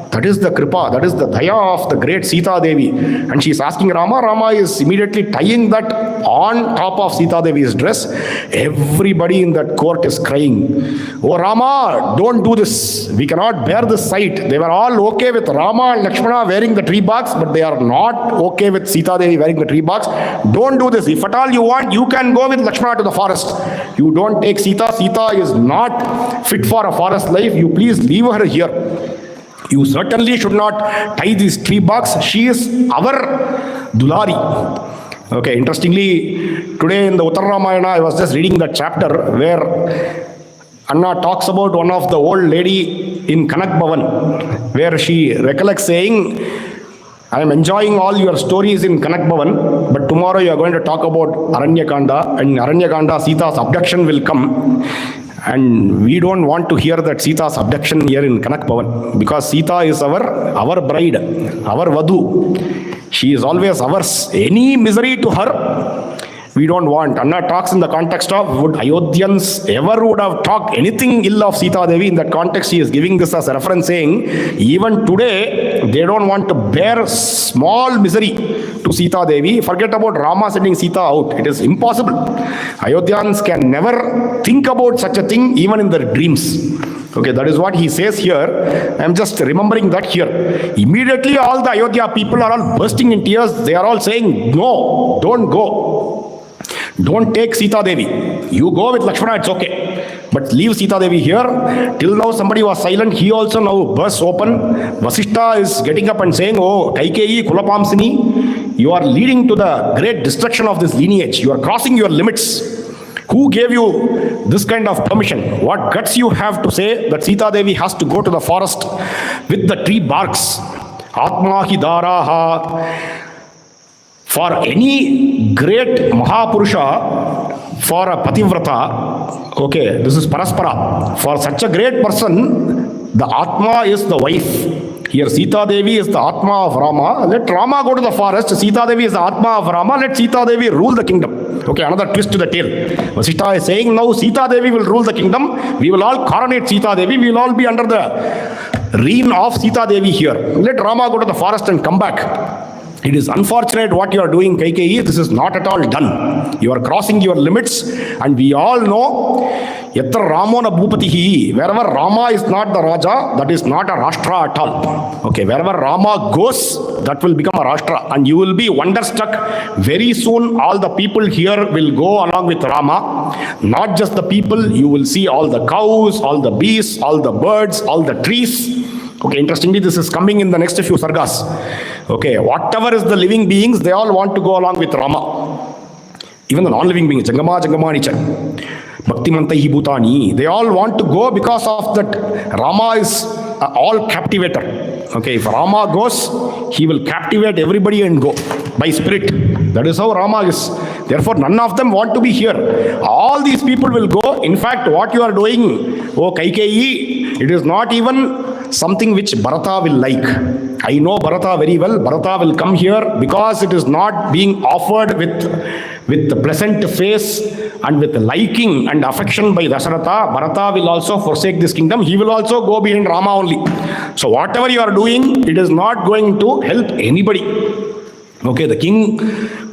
Speaker 1: That is the kripa, that is the daya of the great Sita Devi. And she is asking Rama. Rama is immediately tying that on top of Sita Devi's dress. Everybody in that court is crying, oh Rama, don't do this. We cannot bear this sight. They were all okay with Rama and Lakshmana wearing the tree barks, but they are not okay with Sita Devi wearing the tree barks. Don't do this. If at all you want, you can go with Lakshmana to the forest. You don't take Sita. Sita is not fit for a forest life. You please leave her here. You certainly should not tie these tree barks. She is our Dulari. Okay, interestingly, today in the Uttar Ramayana, I was just reading that chapter where Anna talks about one of the old lady in Kanak Bhavan, where she recollects saying, I am enjoying all your stories in Kanak Bhavan, but tomorrow you are going to talk about Aranyakanda, and in Aranyakanda, Sita's abduction will come. And we don't want to hear that Sita's abduction here in Kanak Bhavan, because Sita is our bride, our Vadhu. She is always ours. Any misery to her, we don't want. Anna talks in the context of, would Ayodhyans ever would have talked anything ill of Sita Devi? In that context, she is giving this as a reference, saying, even today, they don't want to bear small misery to Sita Devi. Forget about Rama sending Sita out. It is impossible. Ayodhyans can never think about such a thing, even in their dreams. Okay, that is what he says here. I am just remembering that here. Immediately, all the Ayodhya people are all bursting in tears. They are all saying, no, don't go. Don't take Sita Devi. You go with Lakshmana, it's okay. But leave Sita Devi here. Till now somebody was silent. He also now bursts open. Vasishta is getting up and saying, oh, Kaikeyi Kulapamsini, you are leading to the great destruction of this lineage. You are crossing your limits. Who gave you this kind of permission? What guts you have to say that Sita Devi has to go to the forest with the tree barks? Atma hi daraha. For any great Mahapurusha, for a Pativrata, okay, this is Paraspara. For such a great person, the Atma is the wife. Here Sita Devi is the Atma of Rama. Let Rama go to the forest. Sita Devi is the Atma of Rama. Let Sita Devi rule the kingdom. Okay, another twist to the tale. Vasishta is saying now Sita Devi will rule the kingdom. We will all coronate Sita Devi. We will all be under the reign of Sita Devi here. Let Rama go to the forest and come back. It is unfortunate what you are doing, Kaikeyi. This is not at all done. You are crossing your limits, and we all know, Yatra Ramona Bhupatihi, wherever Rama is not the Raja, that is not a Rashtra at all. Okay, wherever Rama goes, that will become a Rashtra, and you will be wonderstruck. Very soon, all the people here will go along with Rama. Not just the people, you will see all the cows, all the beasts, all the birds, all the trees. Okay, interestingly, this is coming in the next few sargas. Okay, whatever is the living beings, they all want to go along with Rama. Even the non-living beings, Jangama Jangamanicha, Bhakti Mantahi Bhutani, they all want to go because of that. Rama is all captivator. Okay, if Rama goes, he will captivate everybody and go by spirit. That is how Rama is. Therefore, none of them want to be here. All these people will go. In fact, what you are doing, oh Kaikeyi, it is not even something which Bharata will like. I know Bharata very well. Bharata will come here because it is not being offered with the pleasant face and with liking and affection by Dasharatha. Bharata will also forsake this kingdom. He will also go behind Rama only. So whatever you are doing, it is not going to help anybody. Okay, the king,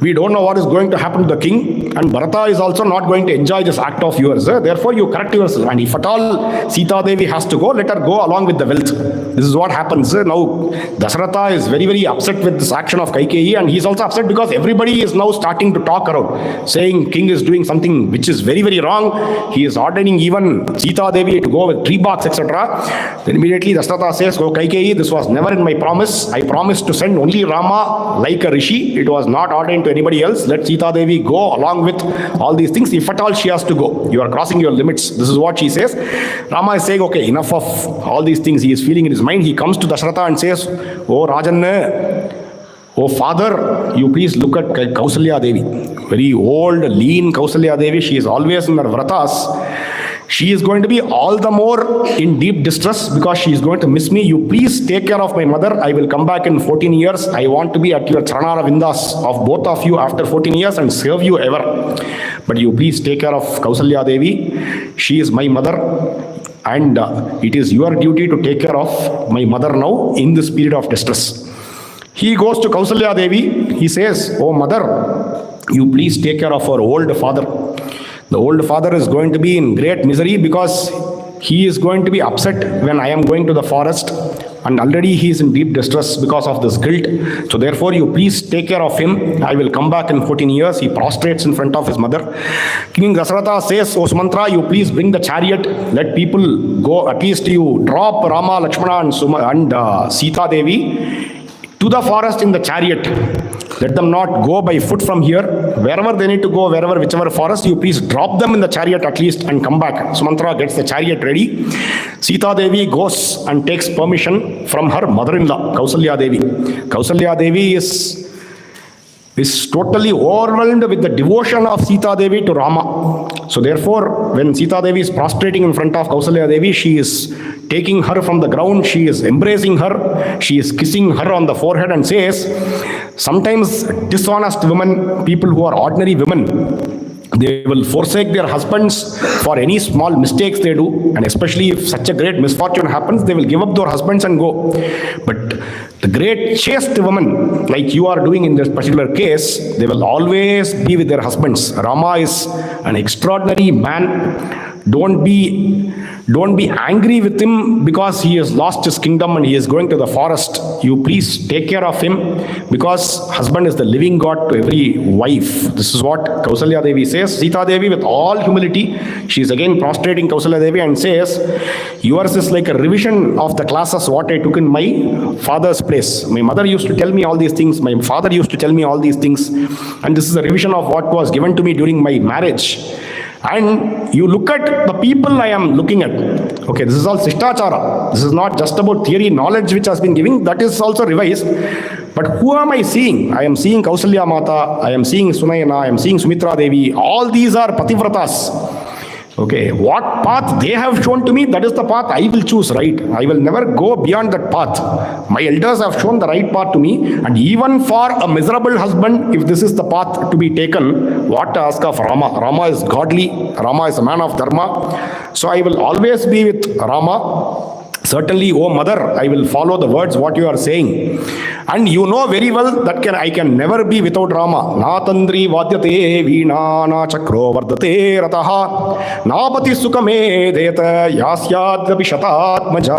Speaker 1: we don't know what is going to happen to the king, and Bharata is also not going to enjoy this act of yours. Therefore, you correct yourself. And if at all Sita Devi has to go, let her go along with the wealth. This is what happens. Now, Dasharatha is very, very upset with this action of Kaikeyi, and he is also upset because everybody is now starting to talk around, saying king is doing something which is very, very wrong. He is ordering even Sita Devi to go with tree barks, etc. Then immediately Dasharatha says, oh Kaikeyi, this was never in my promise. I promised to send only Rama like a Rishi. It was not ordained to anybody else. Let Sita Devi go along with all these things. If at all she has to go, you are crossing your limits. This is what she says. Rama is saying, okay, enough of all these things he is feeling in his mind. He comes to Dasharatha and says, oh Rajan, oh father, you please look at Kausalya Devi. Very old, lean Kausalya Devi. She is always in her vratas. She is going to be all the more in deep distress because she is going to miss me. You please take care of my mother. I will come back in 14 years. I want to be at your Charanara Vindas of both of you after 14 years and serve you ever. But you please take care of Kausalya Devi. She is my mother. And it is your duty to take care of my mother now in this period of distress. He goes to Kausalya Devi. He says, oh mother, you please take care of our old father. The old father is going to be in great misery because he is going to be upset when I am going to the forest, and already he is in deep distress because of this guilt. So therefore you please take care of him. I will come back in 14 years. He prostrates in front of his mother. King Dasharatha says, oh Sumitra, you please bring the chariot. Let people go. At least you drop Rama, Lakshmana and Sita Devi to the forest in the chariot. Let them not go by foot from here. Wherever they need to go, whichever forest, you please drop them in the chariot at least and come back. Sumitra gets the chariot ready. Sita Devi goes and takes permission from her mother-in-law, Kausalya Devi. Kausalya Devi is totally overwhelmed with the devotion of Sita Devi to Rama. So therefore, when Sita Devi is prostrating in front of Kausalya Devi, she is taking her from the ground, she is embracing her, she is kissing her on the forehead and says, sometimes dishonest women, people who are ordinary women, they will forsake their husbands for any small mistakes they do, and especially if such a great misfortune happens, they will give up their husbands and go. But the great chaste women, like you are doing in this particular case, they will always be with their husbands. Rama is an extraordinary man. Don't be angry with him because he has lost his kingdom and he is going to the forest. You please take care of him because husband is the living God to every wife. This is what Kausalya Devi says. Sita Devi, with all humility, she is again prostrating Kausalya Devi and says, yours is like a revision of the classes what I took in my father's place. My mother used to tell me all these things. My father used to tell me all these things. And this is a revision of what was given to me during my marriage. And you look at the people I am looking at. Okay, this is all Sishtachara. This is not just about theory, knowledge which has been given. That is also revised. But who am I seeing? I am seeing Kausalya Mata. I am seeing Sunayana. I am seeing Sumitra Devi. All these are Pativratas. Okay, what path they have shown to me, that is the path I will choose, right? I will never go beyond that path. My elders have shown the right path to me, and even for a miserable husband, if this is the path to be taken, what to ask of Rama? Rama is godly, Rama is a man of dharma, so I will always be with Rama. Certainly, O mother, I will follow the words what you are saying. And you know very well that I can never be without Rama. Na tandri vadyate veena na chakro vardate rataha napati sukame deta yasyadvapi shatatmaja.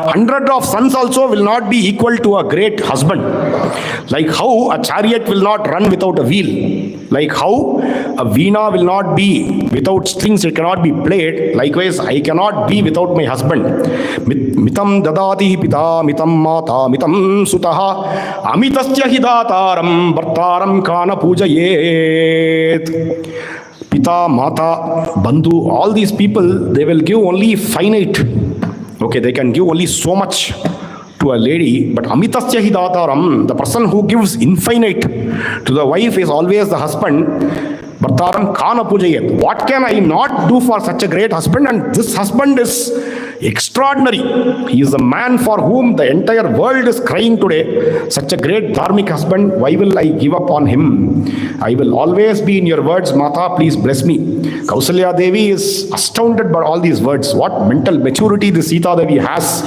Speaker 1: 100 of sons also will not be equal to a great husband. Like how a chariot will not run without a wheel. Like how a veena will not be without strings, it cannot be played. Likewise, I cannot be without my husband. Mitam dadati pita, mitam mata, mitam sutaha, amitasya hidataram, bhartaram kana pujayet. Pita, mata, bandhu, all these people, they will give only finite. Okay, they can give only so much to a lady, but amitasya hidataram, the person who gives infinite to the wife is always the husband. Bhartaram kana pujayet. What can I not do for such a great husband? And this husband is extraordinary. He is a man for whom the entire world is crying today. Such a great dharmic husband, why will I give up on him? I will always be in your words, Mata, please bless me. Kausalya Devi is astounded by all these words. What mental maturity this Sita Devi has.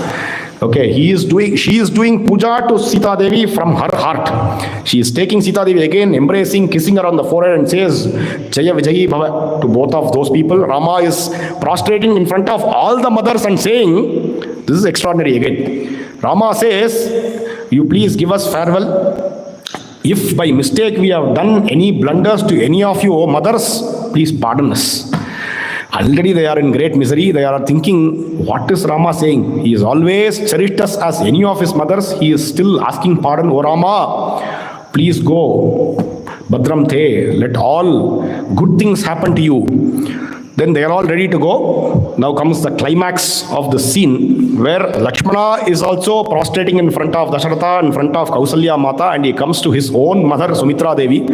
Speaker 1: Okay, she is doing puja to Sita Devi from her heart. She is taking Sita Devi again, embracing, kissing her on the forehead and says, Jaya Vijayi Bhava to both of those people. Rama is prostrating in front of all the mothers and saying, this is extraordinary again. Rama says, you please give us farewell. If by mistake we have done any blunders to any of you, mothers, please pardon us. Already they are in great misery. They are thinking, what is Rama saying? He has always cherished us as any of his mothers. He is still asking pardon. O Rama, please go. Badram te, let all good things happen to you. Then they are all ready to go. Now comes the climax of the scene where Lakshmana is also prostrating in front of Dasharatha, in front of Kausalya Mata, and he comes to his own mother, Sumitra Devi.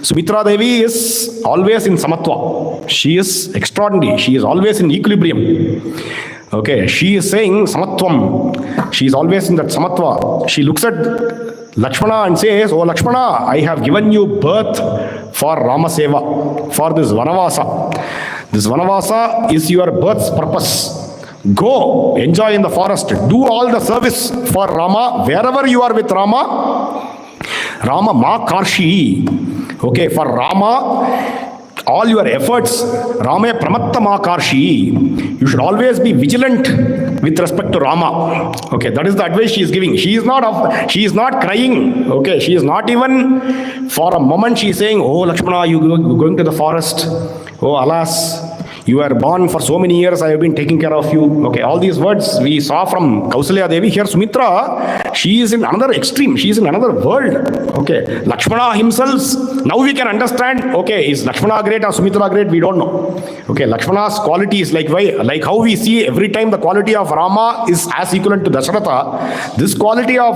Speaker 1: Sumitra Devi is always in Samatva. She is extraordinary. She is always in equilibrium. Okay, she is saying Samatvam. She is always in that Samatva. She looks at Lakshmana and says, Oh Lakshmana, I have given you birth for Rama Seva, for this Vanavasa. This Vanavasa is your birth's purpose. Go, enjoy in the forest, do all the service for Rama, wherever you are with Rama. Rama ma karshi. Okay, for Rama, all your efforts, Rama pramatta ma karshi. You should always be vigilant with respect to Rama. Okay, that is the advice she is giving. She is not crying. Okay, she is not even for a moment she is saying, oh Lakshmana, you going to the forest. Oh alas, you were born for so many years, I have been taking care of you. Okay, all these words we saw from Kausalya Devi. Here Sumitra, she is in another extreme. She is in another world. Okay, Lakshmana himself, now we can understand, okay, is Lakshmana great or Sumitra great? We don't know. Okay, Lakshmana's quality is like how we see every time the quality of Rama is as equivalent to Dasharatha. This quality of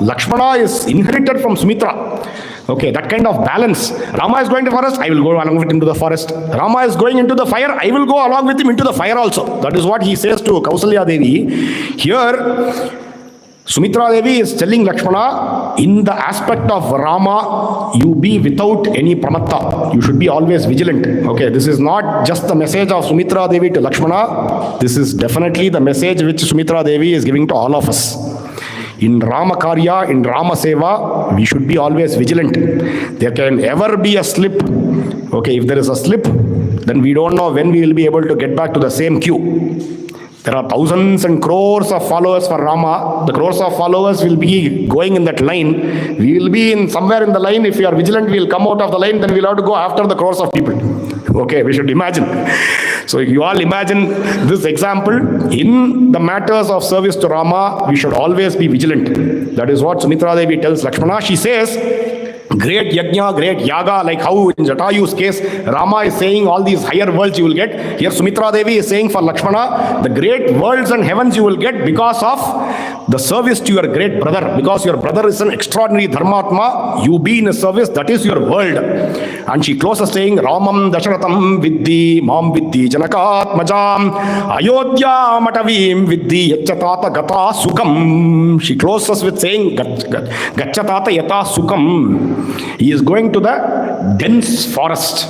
Speaker 1: Lakshmana is inherited from Sumitra. Okay, that kind of balance. Rama is going to the forest, I will go along with him to the forest. Rama is going into the fire, I will go along with him into the fire also. That is what he says to Kausalya Devi. Here, Sumitra Devi is telling Lakshmana, in the aspect of Rama, you be without any pramatta. You should be always vigilant. Okay, this is not just the message of Sumitra Devi to Lakshmana. This is definitely the message which Sumitra Devi is giving to all of us. In Rama Karya, in Rama Seva, we should be always vigilant. There can ever be a slip. Okay, if there is a slip, then we don't know when we will be able to get back to the same queue. There are thousands and crores of followers for Rama. The crores of followers will be going in that line. We will be in somewhere in the line. If we are vigilant, we will come out of the line, then we will have to go after the crores of people. Okay, we should imagine. So you all imagine this example. In the matters of service to Rama, we should always be vigilant. That is what Sumitra Devi tells Lakshmana. She says, great yajna, great yaga, like how in Jatayu's case, Rama is saying all these higher worlds you will get. Here Sumitra Devi is saying for Lakshmana, the great worlds and heavens you will get because of the service to your great brother. Because your brother is an extraordinary dharmatma, you be in a service, that is your world. And she closes saying, Ramam Dasharatham Viddi, Mam Viddi, Janakat Majam, Ayodhya Matavim Viddi, Yachatata Gata Sukam. She closes with saying, Gachatata Yata Sukam. He is going to the dense forest.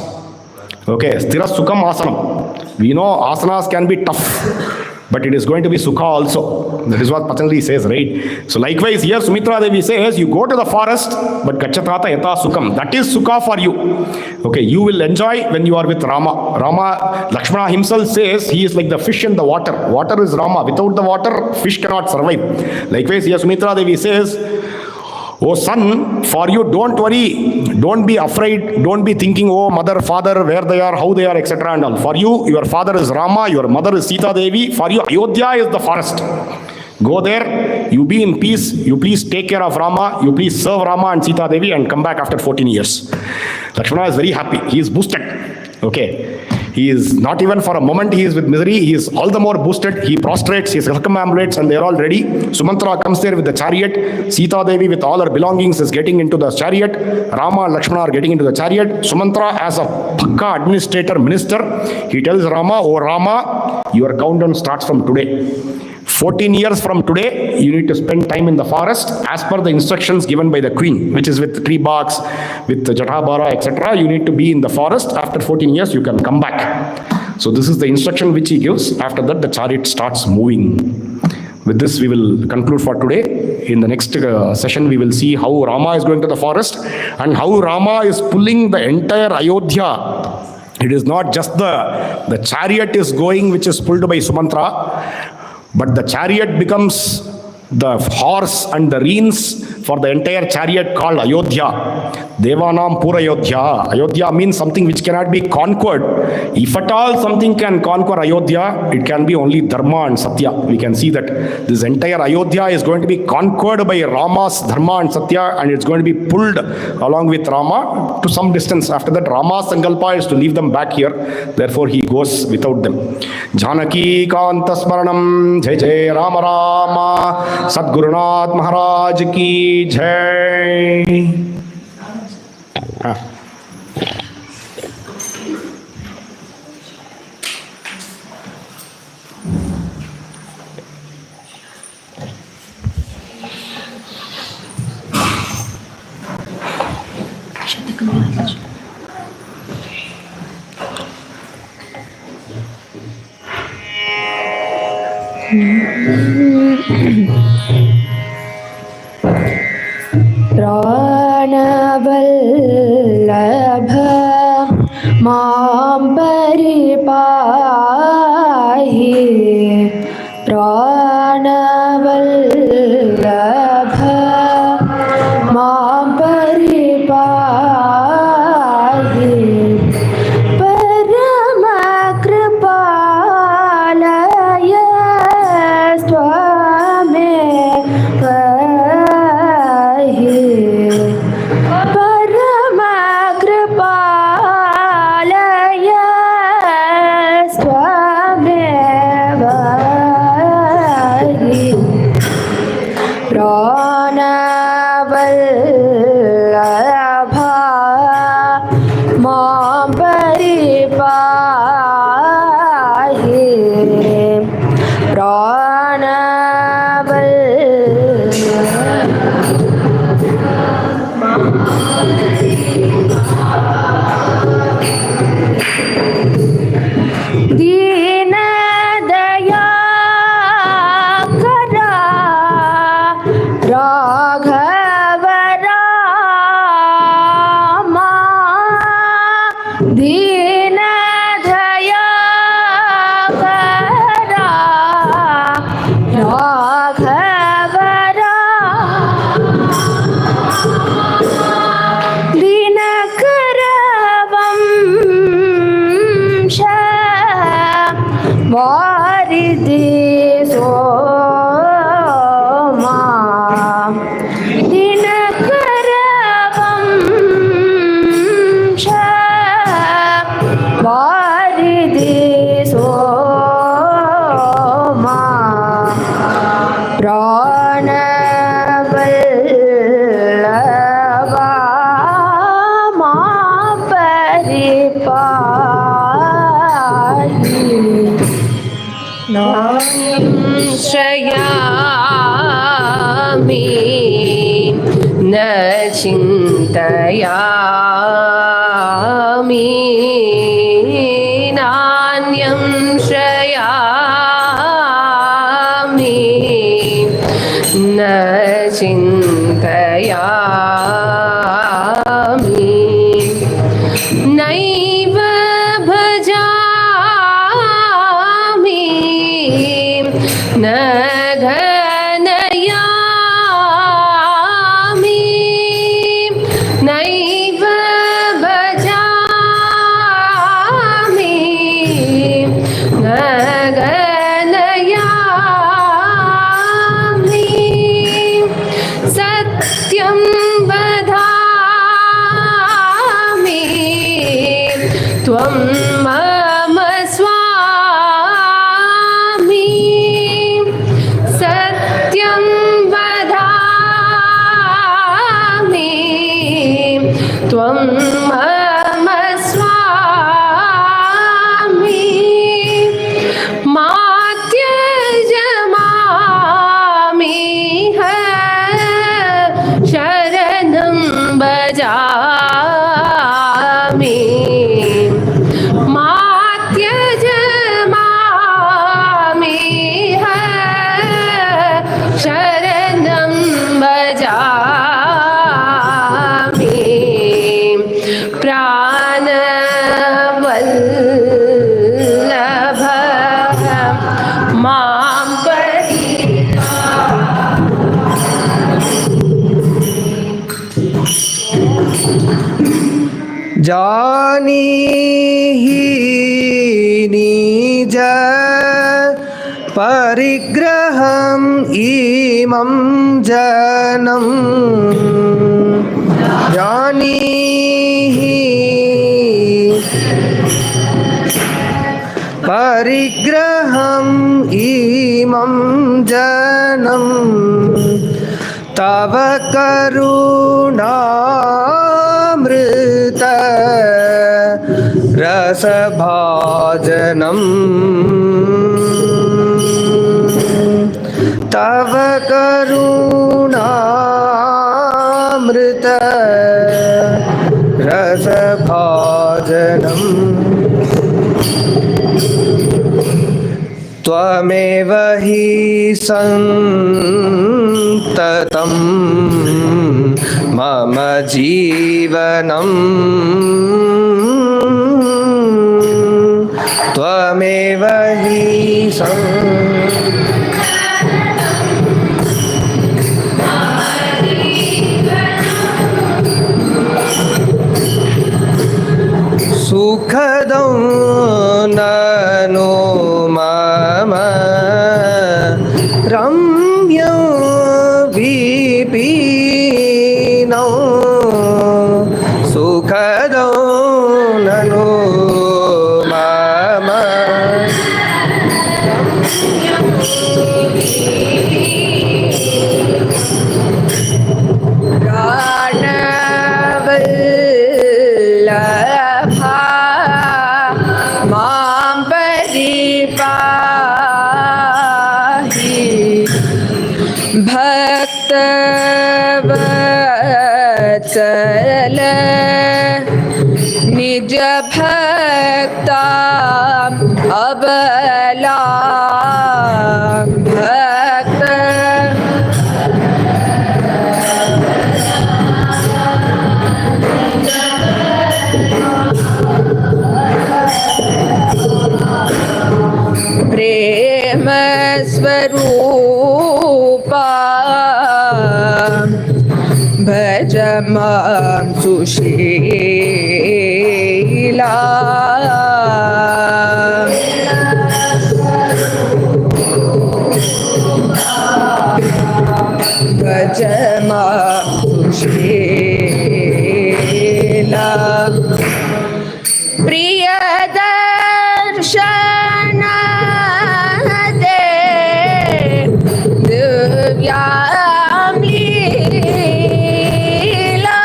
Speaker 1: Okay, Sthira Sukam Asanam. We know asanas can be tough.
Speaker 2: but it is going to be Sukha also. That is what Patanjali says, right? So likewise here Sumitra Devi says, you go to the forest, but Gachatata Yata Sukham. That is Sukha for you. Okay, you will enjoy when you are with Rama. Lakshmana himself says he is like the fish in the water. Water is Rama. Without the water, fish cannot survive. Likewise here Sumitra Devi says, oh son, for you don't worry, don't be afraid, don't be thinking, oh mother, father, where they are, how they are, etc. and all. For you, your father is Rama, your mother is Sita Devi. For you, Ayodhya is the forest. Go there, you be in peace, you please take care of Rama, you please serve Rama and Sita Devi and come back after 14 years. Lakshmana is very happy, he is boosted. Okay. He is not even for a moment he is with misery, he is all the more boosted, he prostrates, he circumambulates and they are all ready. Sumitra comes there with the chariot, Sita Devi with all her belongings is getting into the chariot, Rama and Lakshmana are getting into the chariot. Sumitra as a Pakka administrator, minister, he tells Rama, oh Rama, your countdown starts from today. 14 years from today, you need to spend time in the forest as per the instructions given by the queen, which is with tree barks, with the Jatabara, etc. You need to be in the forest. After 14 years, you can come back. So this is the instruction which he gives. After that, the chariot starts moving. With this, we will conclude for today. In the next session, we will see how Rama is going to the forest and how Rama is pulling the entire Ayodhya. It is not just the chariot is going, which is pulled by Sumitra, but the chariot becomes the horse and the reins for the entire chariot called Ayodhya. Devanam Purayodhya. Ayodhya means something which cannot be conquered. If at all something can conquer Ayodhya, it can be only Dharma and Satya. We can see that this entire Ayodhya is going to be conquered by Rama's Dharma and Satya, and it's going to be pulled along with Rama to some distance. After that, Rama's Sankalpa is to leave them back here. Therefore, he goes without them. Janaki Kanta Smaranam, Jai Jai Rama Rama, Sadgurunath Maharaj Ki Jai.
Speaker 3: Pranavallabha Mam Paripahi Pranavallabha Mam Paripahi Paramakripalaya Swame Chintayami Nanyam Shrayami चिन्तयामि नैव भजामि न घनयामि नैव भजामि न घनयामि सत्यं वदामि त्वं मम स्वामी सत्यं वदामि त्वं मम स्वामी मा त्यज मामिह शरणं भजामि मा त्यज मामिह शरणं भजामि प्राणवल्लभ मां
Speaker 4: जानीहि निज परिग्रहम् इमं जनम जानीहि परिग्रहम् इमं जनम तव करुणामृत रसभाजनम् तव करुणामृत रसभाजनम् त्वमेव हि सन्ततं मम जीवनम् त्वमेव हि सुखदं ननो मम रम्यं विपिनौ सुखदं ननो मम
Speaker 3: प्राणवल्लभा मां परिपाहि भक्तवत्सल निज भक्ता अबला भक्त प्रेम स्वरूपा भज मां सुशीला भज मां सुशीला प्रिय दर्शन दे दिव्यां लीला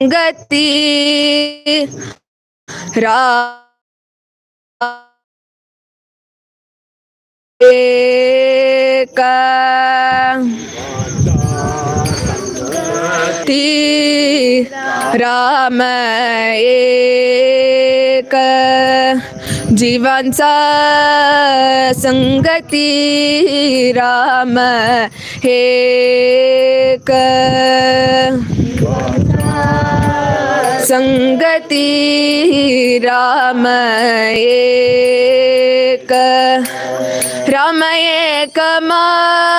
Speaker 3: गति का राम एक जीवनचा संगती राम एक संगती राम एक राम एक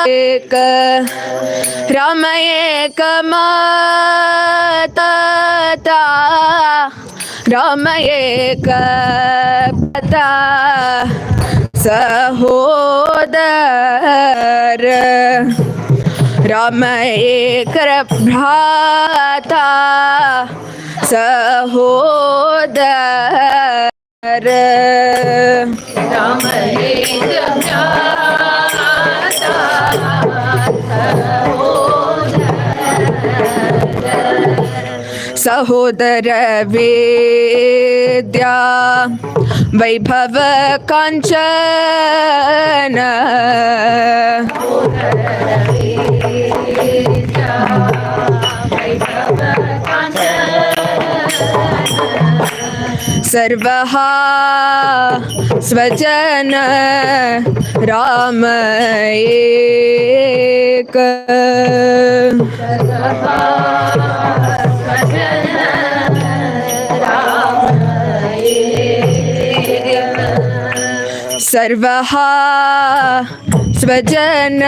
Speaker 3: एक राम एक माता राम एक पिता सहोदर राम एक भ्राता सहोदर राम एक भ्राता सहोदर विद्या वैभव कांचन सर्वहा स्वजन राम एक सर्वहा स्वजन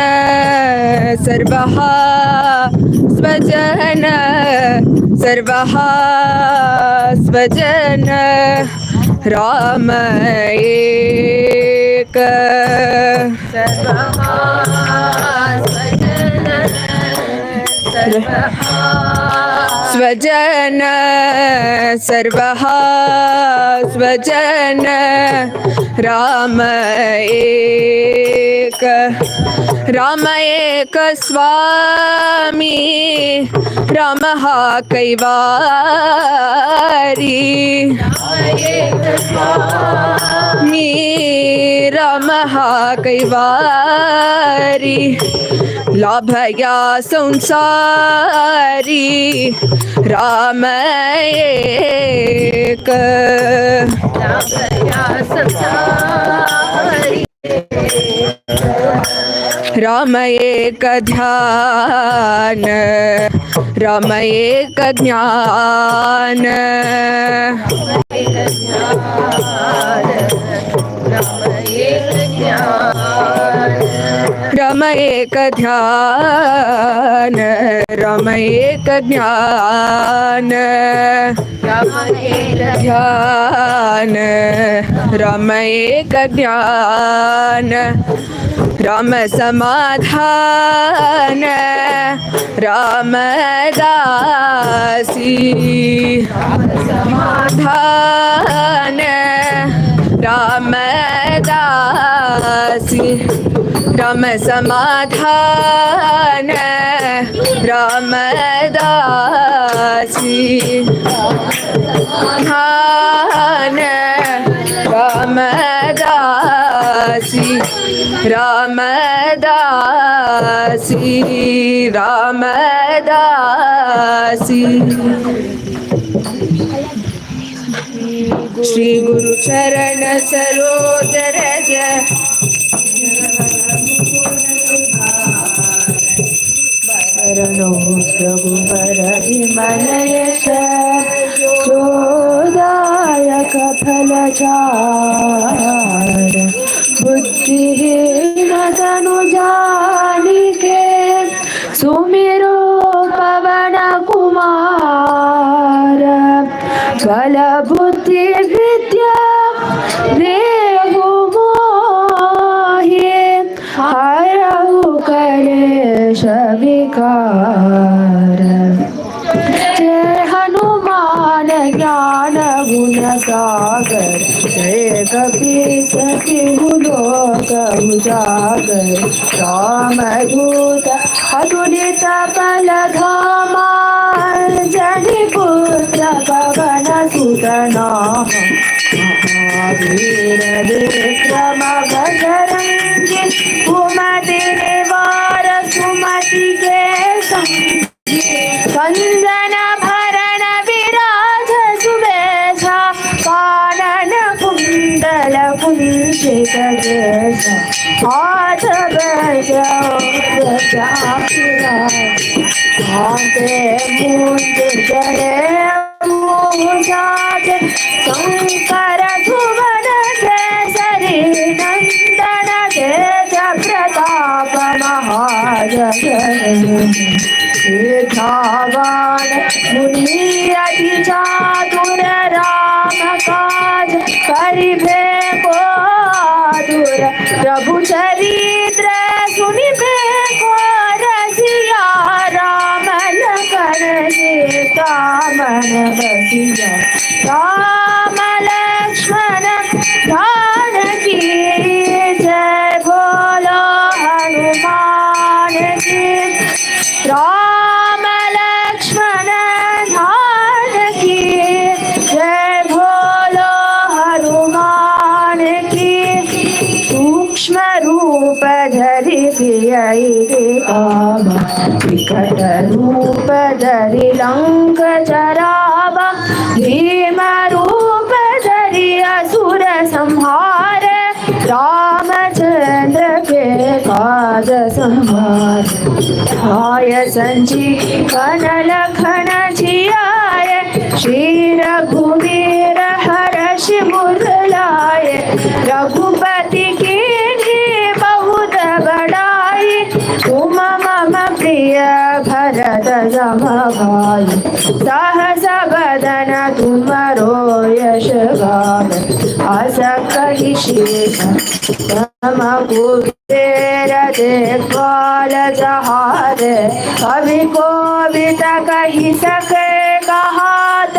Speaker 3: सर्वहा स्वजन सर्वहा स्वजन राम एक सर्वहा स्वजन सर्वहा स्वजन राम एक राम एक स्वामी राम हा कैवारी स्वामी राम हा कैवारी लाभया संसारी राम एक लाभया संसारी राम एक ध्यान राम एक ज्ञान राम एक ध्यान राम एक ज्ञान राम एक ध्यान राम एक ज्ञान राम समाधान राम दासी समाधान राम दासी राम समाधान राम दासी समाधान राम दासी राम दासी राम दासी श्री गुरु चरण सरोज रज रघुबर विमलेश जोदायक फलचार बुद्धिहीन तनु जानिके सुमिरो पवन कुमार बल बुद्धि विद्या देहु मोहि हरहु कलेश विकार जय हनुमान ज्ञान गुण सागर जय कपीस तिहु लोक उजागर राम दूत अतुलित बल धामा जनि पुत्र पवन सुतना महावीर विक्रम बजरंगी कुमति निवार सुमति के कंदन भरण विराज सुबेशा कानन कुंडल कुंचित केशा हाथ हाथे मुंड जड़े मूषाद शंकर भुवन केसरी नंदन तेज प्रताप महाजगन्नाथ धावान मुनि अति चातुर राम काज करिबे को आतुर प्रभु चरित्र सुनिबे को रसिया राम लखन सीता मन बसिया राम लक्ष्मण जानकी जय बोलो हनुमान की राम लक्ष्मण जानकी जय बोलो हनुमान की सूक्ष्म रूप धरि सियहि दिखावा विकट रूप धरि लंक जरावा भीम रूप धरि असुर संहार रामचंद्र के काज संहार आय संजीवन लखन जियाय श्री रघुवीर हर्षि मुर लाय रघुपति की बहुत बड़ाई तुम मम प्रिय भरत सम भाई सहस बदन तुमरो यश गावे अस कहि शेष तम कुबेर देखभाल सहारे कवि कोविद कहि सके कहात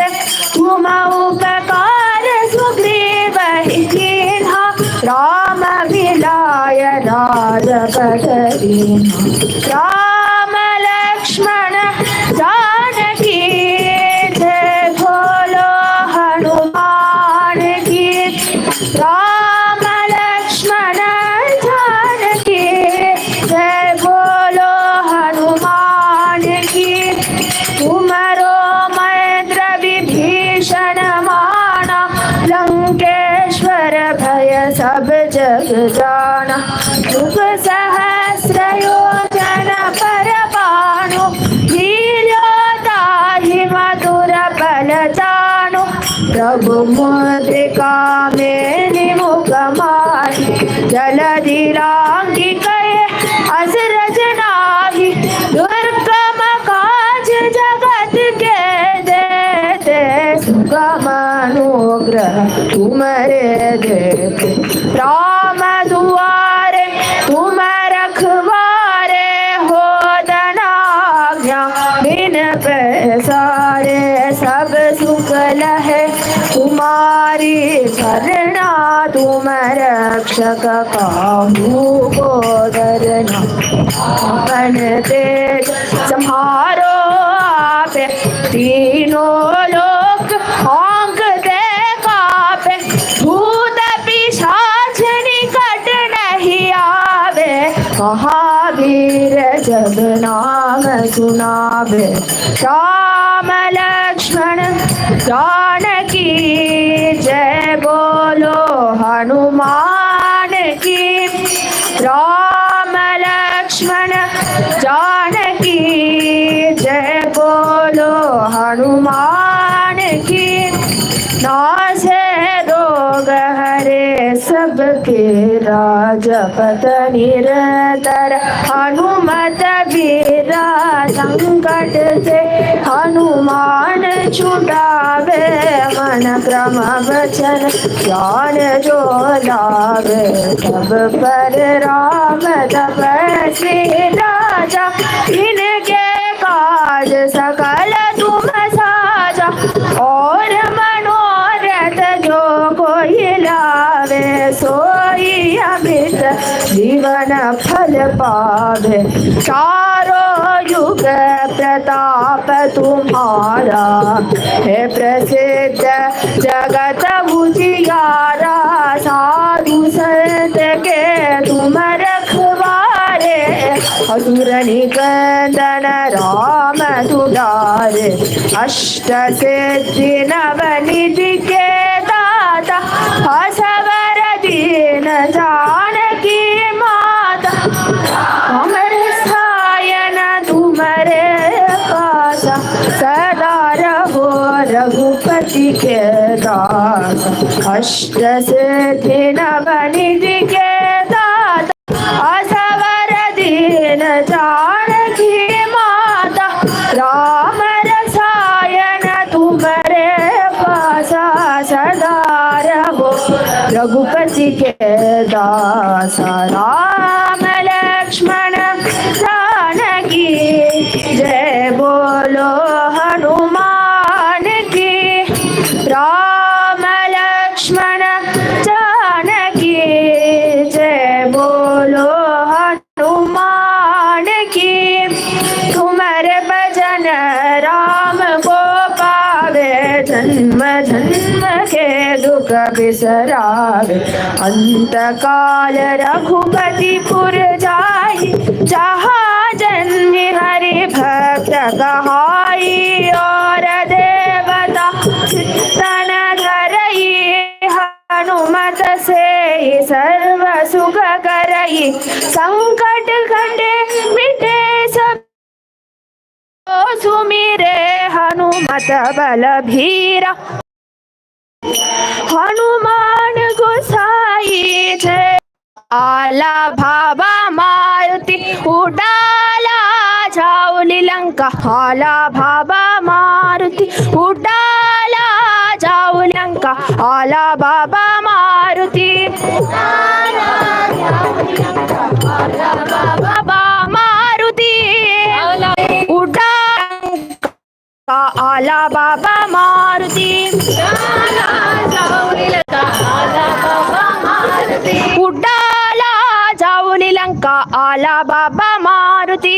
Speaker 3: तुम उपकार सुग्रीव ही कीन्हा राम मिलाय राजपद दीन्हा राम लक्ष्मण जानकी जय बोलो हनुमान की राम लक्ष्मण जानकी जय बोलो हनुमान की तुमरो मैत्र विभीषण माना लंकेश्वर भय सब जग जाना युग सहस्र योजन पर बाणु लील्योताहि मधुर बल जानु प्रभु मुद्रिका मेलि मुख माहि जलधि लांघि कहे असरज नाही दुर्गम काज जगत के देते सुगम अनुग्रह तुमरे देते राम दुआरे तुम रखवारे हो दनाज्ञा बिन पैसारे सब सुख लहे तुम्हारी करना तुम रक्षक काहू को डरना अपन तेज सम्हारो आपे तीनों लोक आंकते कापे भूत पिशाच निकट नहीं आवे महावीर जब नाम सुनावे राम लक्ष्मण जानकी जय बोलो हनुमान की राम लक्ष्मण जानकी जय बोलो हनुमान की नासे रोग हरे सबके राजपथ निरंतर हनुमत वीरा संकट से हनुमान छुड़ावे मन क्रम वचन ज्ञान जो लावे तब पर राम तपस्वी राजा इनके काज सकल तुम साजा और मनोरथ जो कोई लावे सो सोई अमित जीवन फल पावे। चारों युग प्रताप तुम्हारा है प्रसिद्ध जगत उजियारा। साधु संत के तुम रखवारे असुर निकंदन राम दुलारे। अष्ट सिद्धि नवनिधि के दाता असवर दीन जानकी माता। अमर सायन तुम्हारे पासा सदा रहो रघुपति के दास। अष्ट सिद्धि नवनिधि के दाता असवर दीन जानकी माता। राम रसायन तुम्हारे पासा सदा रहो रघुपति के दासा। राम लक्ष्मण जानकी जय बोलो हनुमान की। राम लक्ष्मण जानकी जय बोलो हनुमान की। तुम्हारे भजन राम को पावे जन्म जन्म के दुख बिसरावे। अंत काल रघुपति पुर जाई जहाँ जन्म हरि भक्त कहाई। और देवता चित्तन धरई हनुमत से सर्व सुख करई। संकट घटे मिटे सब सुमिरे हनुमत बल भीरा। हनुमान गोसाई जय। आला भाबा मारुति उडाला जाऊली लंका। आला भाबा मारुति उडाला जाऊली लंका। आला बाबा मारुति बाबा मारुति उडा आला बाबा मारुति उडाला जाऊली लंका। आला बाबा मारुति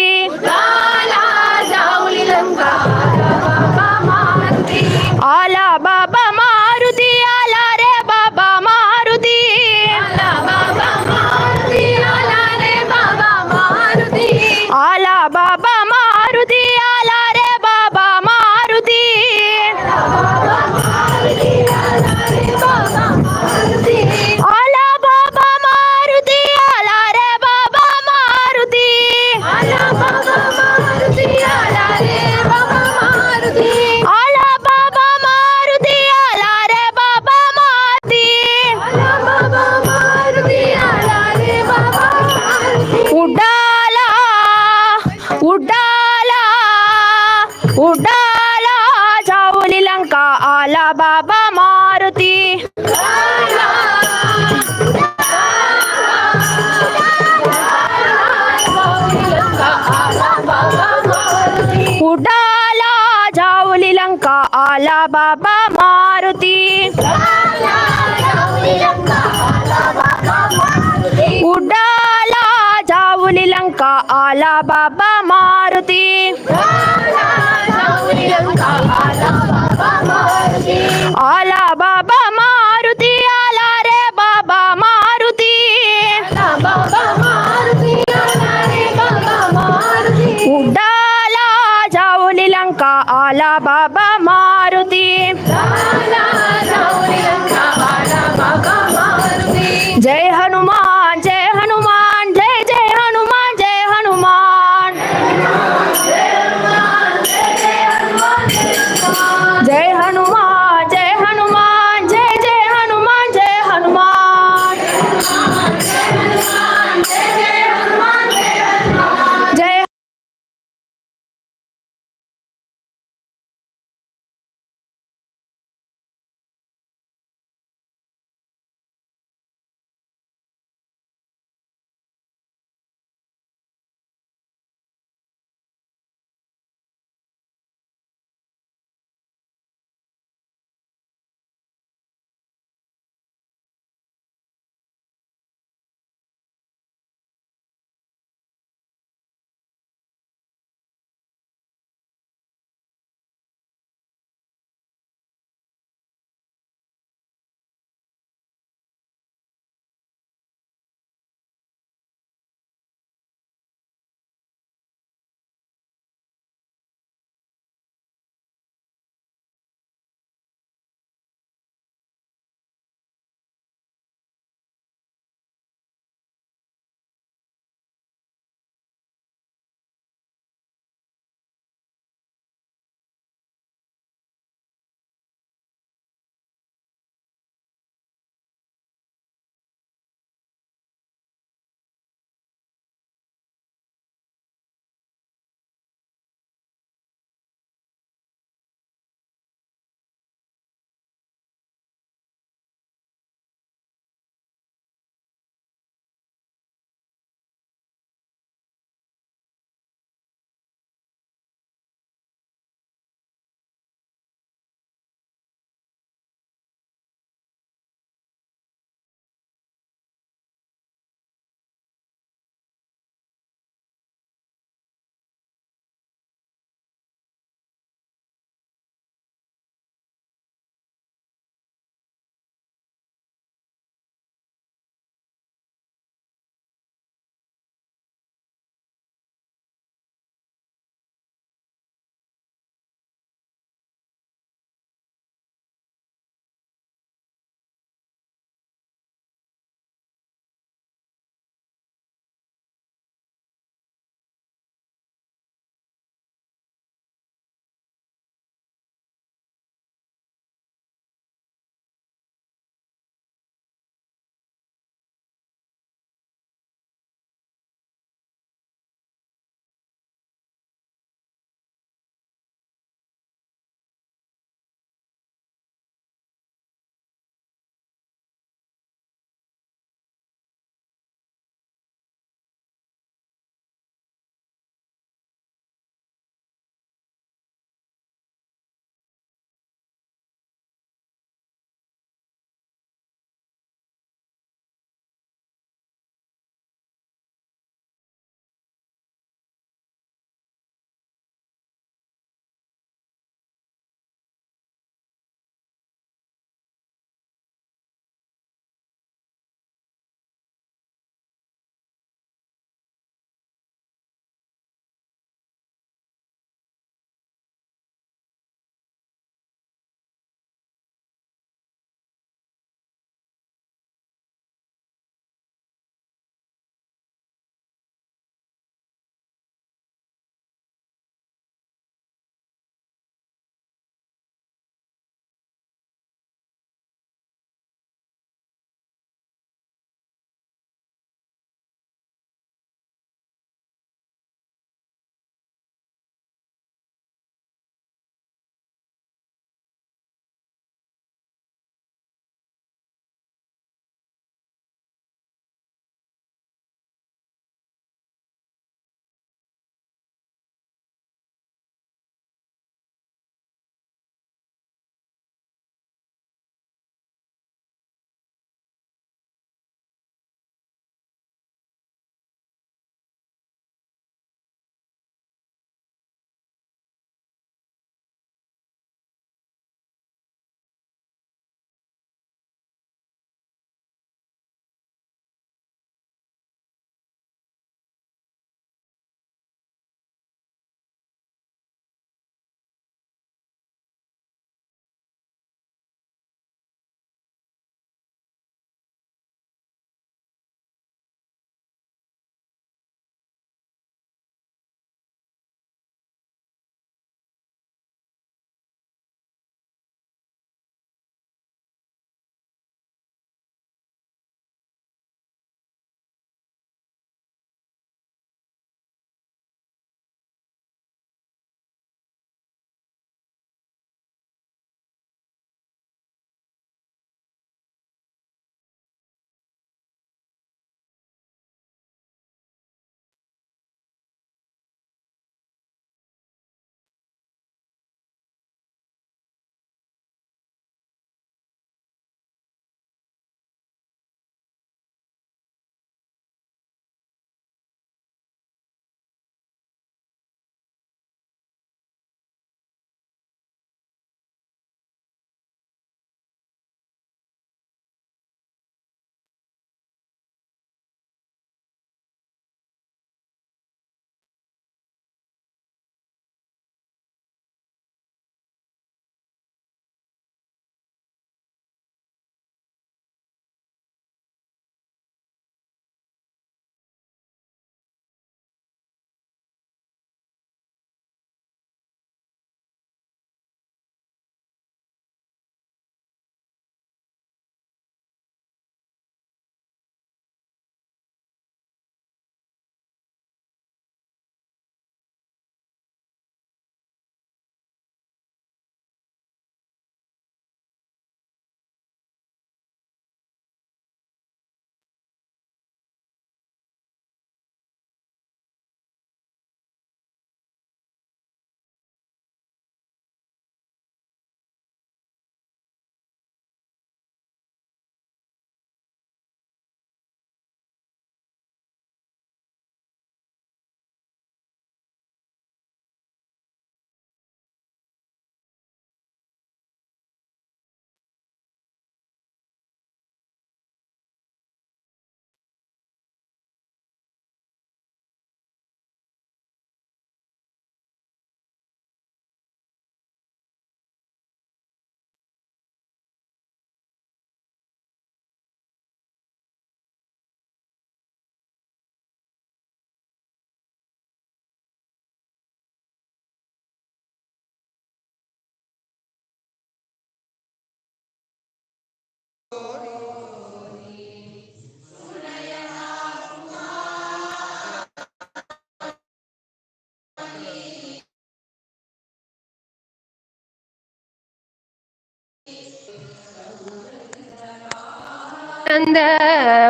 Speaker 3: आला बाबा मारुति। आला रे बाबा मारुति। आला बाबा मारुति। आला रे बाबा मारुति। आला बाबा मारुति। आला रे बाबा मारुति। आला बाबा मारुति। आला रे बाबा मारुति। आला बाबा मारुति। आला रे बाबा मारुति। आला बाबा मारुति। आला रे बाबा मारुति। आला बाबा मारुति। आला रे बाबा मारुति। उडाला उडाला उडाला जाऊली लंका। आला बाबा मारुति उडाला जाऊली लंका। आला बाबा मारुति उडाला जाऊली लंका। आला बाबा मारुति आला बाबा मारुति। आला रे बाबा मारुति। उडाला जाऊली लंका। आला बाबा मारुति जय हनुमान जय हनुमान जय जय हनुमान जय हनुमान।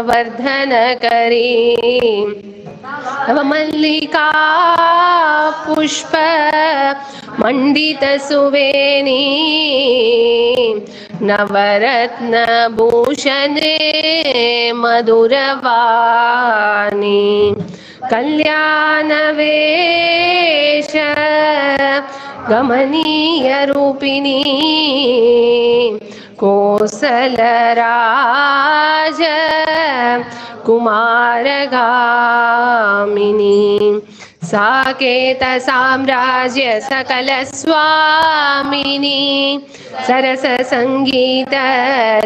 Speaker 3: वर्धन करी नवमल्लिका पुष्प मंडित सुवेणी नवरत्न भूषणे मधुरवाणी कल्याण वेश गमनीय रूपिणी कौसल्य राज कुमारगामिनी साकेत साम्राज्य सकल स्वामिनी सरस संगीत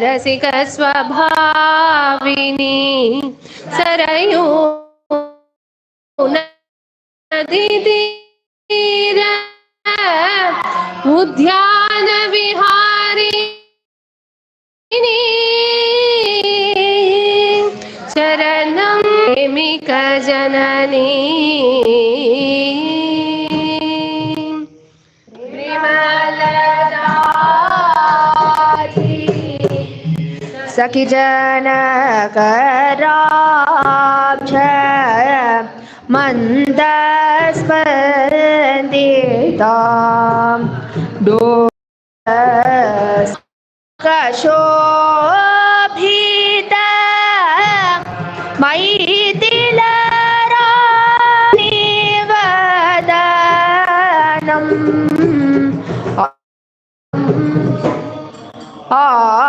Speaker 3: रसिक स्वभाविनी सरयू नदी तीर उद्यान विहारी चरणं प्रेमिक जननी सखी जन कराब्ज मंद स्पंदिता कशोभित मैथिलराणिवदनम्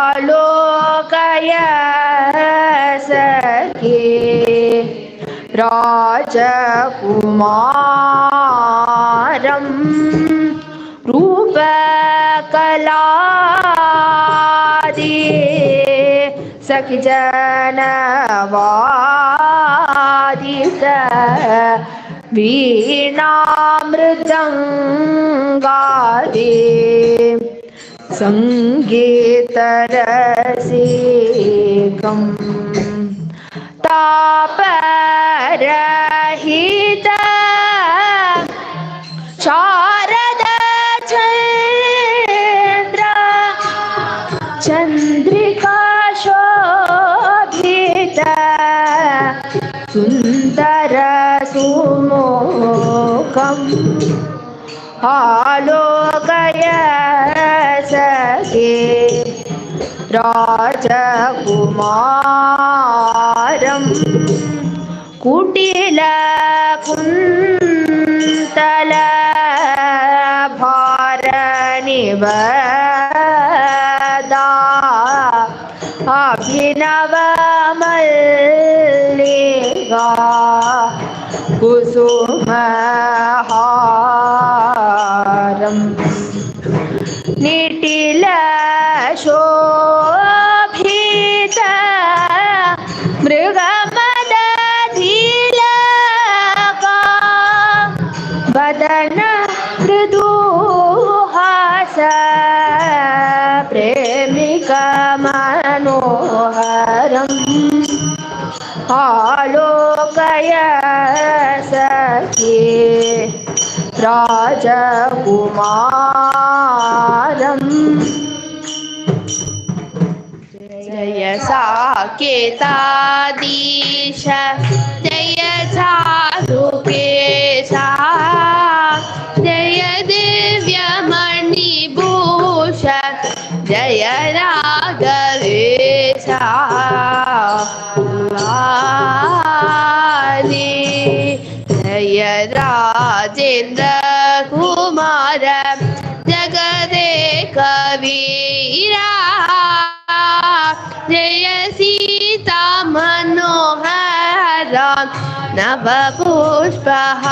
Speaker 3: आलोकय सखे राजकुमारं रूपकलादि सखी जनवादित वीणामृदङ्गादि संगीतरसिकं तापरहित शारद चंद्रिका शोभित सुंदर सुमुखम् आलोकय सखे राजकुमारं कुटिल कुन्तल भारनिवदा अभिनव मल्लिका कुसुमहारम् निटिल शोभित मृगमदधिलका वदन मृदुहास प्रेमिक मनोहरम् आलोकय सखे राजकुमारम् जय साकेताधीश जय साधुकेशा जय दिव्यमणिभूष जय राघवेशा जय राजेन्द्र कुमार जगदेक वीरा जय सीता मनोहरा नव पुष्पहारा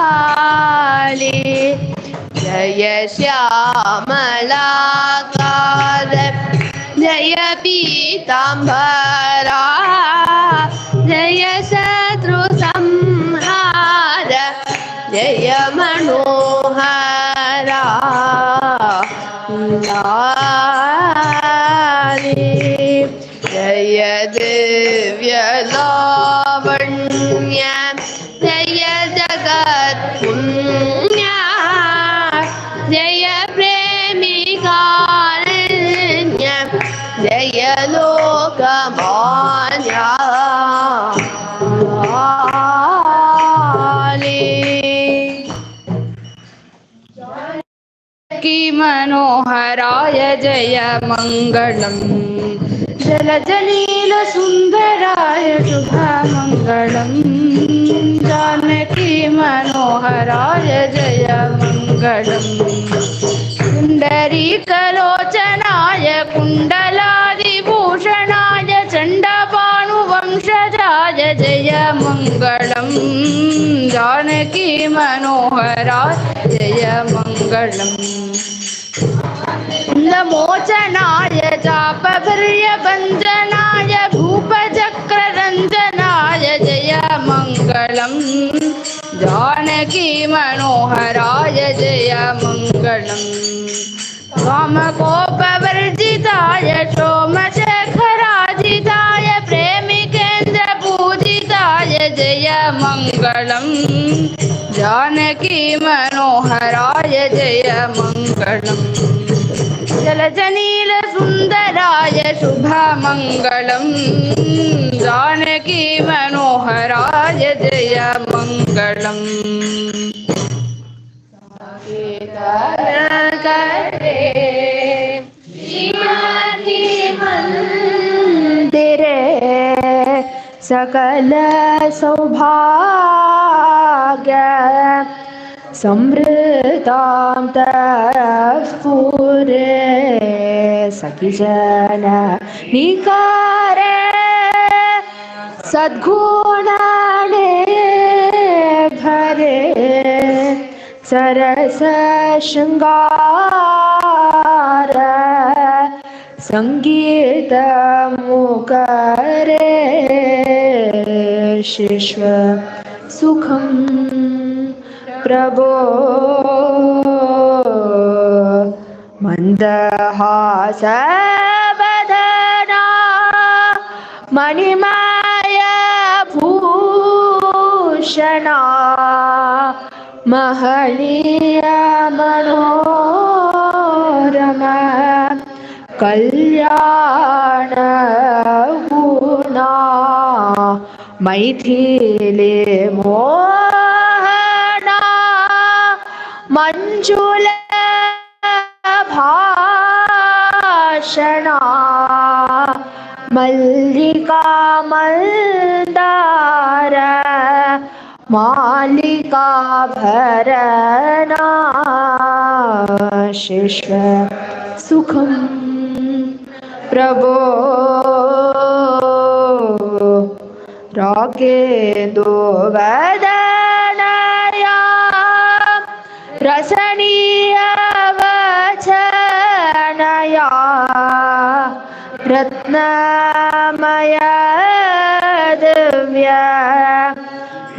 Speaker 3: लाली जय श्यामलाकार जय पीताम्बरा जय शत्रु संहार जय मनोहरा लोकमान्या की मनोहराय जय मंगलम जलजलील सुंदराय शुभमंगलम जानकी मनोहराय जय मंगलम कुंडरीकलोचनाय कुंडलादिभूषणाय चंडभानुवंशजाय जय मंगलम जानकी मनोहराय जय मंगलम मोचनाय चापभर्यभञ्जनाय भूपचक्ररञ्जनाय जय मंगलम जानकी मनोहराय जय मंगलम कामकोपवर्जिताय सोमशेखराजिताय प्रेमिकेन्द्रपूजिताय जय मंगलम जानकी मनोहराय जय मंगलम जलजनील सुंदराय शुभमंगलम जानकी मनोहराय जय मंगलम मंदिरे सकल सौभाग्य समृतां तत्पुरे सखिजन निकारे सद्गुणाने भरे सरस शृंगार संगीत मुकरे शिश्व सुखम प्रभो मंदहासवदना मणिमाय भूषणा महनीय मनोरमा कल्याण गुणा मैथिली मोहना मंजुल भाषणा मल्लिका मंदार मालिका भरणा शिश्व सुखम प्रभो राकेन्दु वदनया रसनीय वचनया रत्नमय दिव्य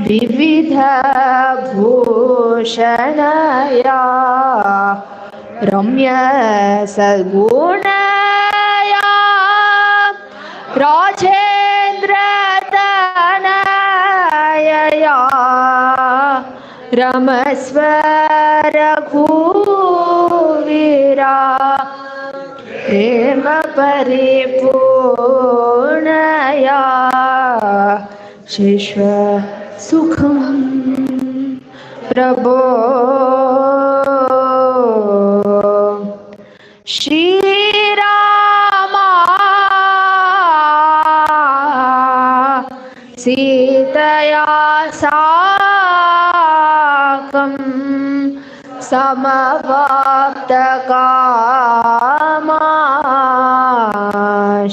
Speaker 3: विविध भूषणया रम्य सद्गुणया राजेन्द्र तनयया रमस्व रघुवीरा प्रेम परिपूर्णया शिश्व सुखम प्रभो श्रीरामा सीतया साकं समवाप्तकामा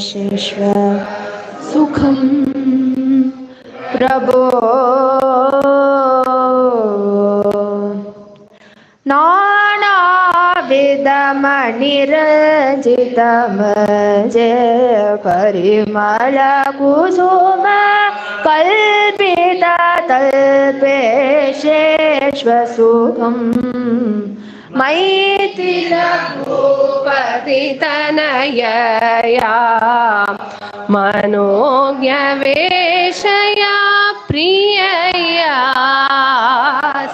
Speaker 3: शिश्व सुखम प्रभो नानाविधमणिरञ्जितं जय परिमल कुसुम कल्पिततल्पेशेष्वसुखं मैथिलभूपतितनयया मनोज्ञवेशया प्रियया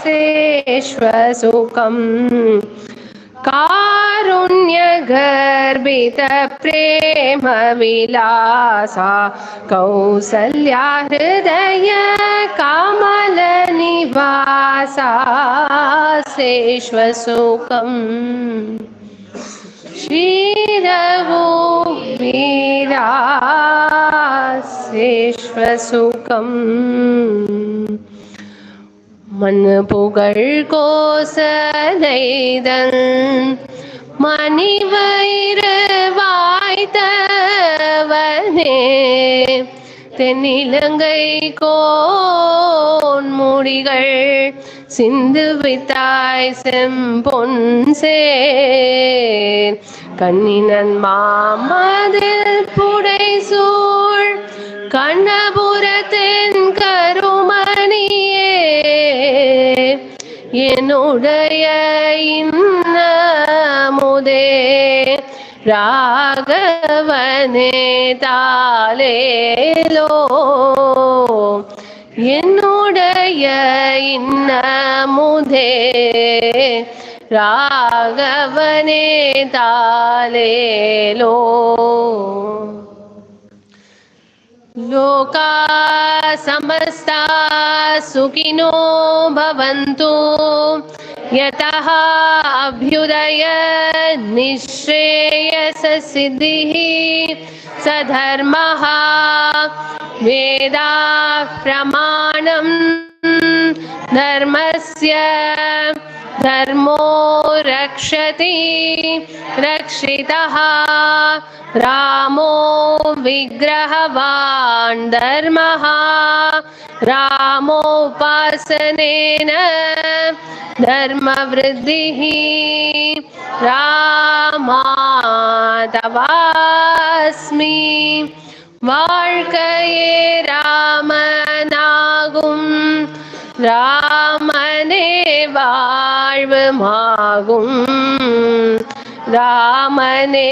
Speaker 3: सेष्वसुखं कारुण्यगर्भित प्रेम विलासा कौसल्या हृदय कमल निवासा सेश्वसुखम् श्रीरघुवीरा सेश्वसुखम् मन पुगழ் கோசலைதன் மணிவயிறு வாய்த்தவனே தென்னிலங்கை கோன்முடிகள் சிந்து வித்தாய் செம்பொன் சேர் கண்ணினன் மாமதில் புடைசூழ் கண்ணபுரத்தின் கருமணியே என்னுடைய இன்னமுதே ராகவனே தாலேலோ என்னுடைய இன்னமுதே ராகவனே தாலேலோ लोका समस्ता सुखिनो भवन्तु यतः अभ्युदय निःश्रेयस सिद्धिः सधर्मः वेदाः प्रमाणम् धर्मस्य धर्मो रक्षति रक्षितः रामो विग्रहवान् धर्मः रामोपासनेन धर्मवृद्धिः रामादवास्मि வாழ்க்கையே ராமனாகும் ராமனே வாழ்வுமாகும் ராமனே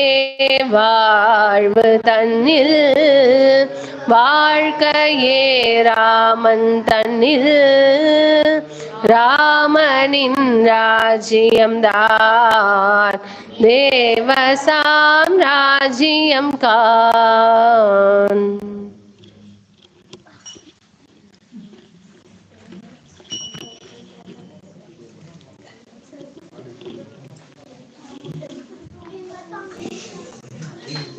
Speaker 3: வாழ்வு தன்னில் வாழ்க்கையே ராமன் தன்னில் ராமனின் ராஜ்யம்தான் தேவ சாம்ராஜ்யம் கான்.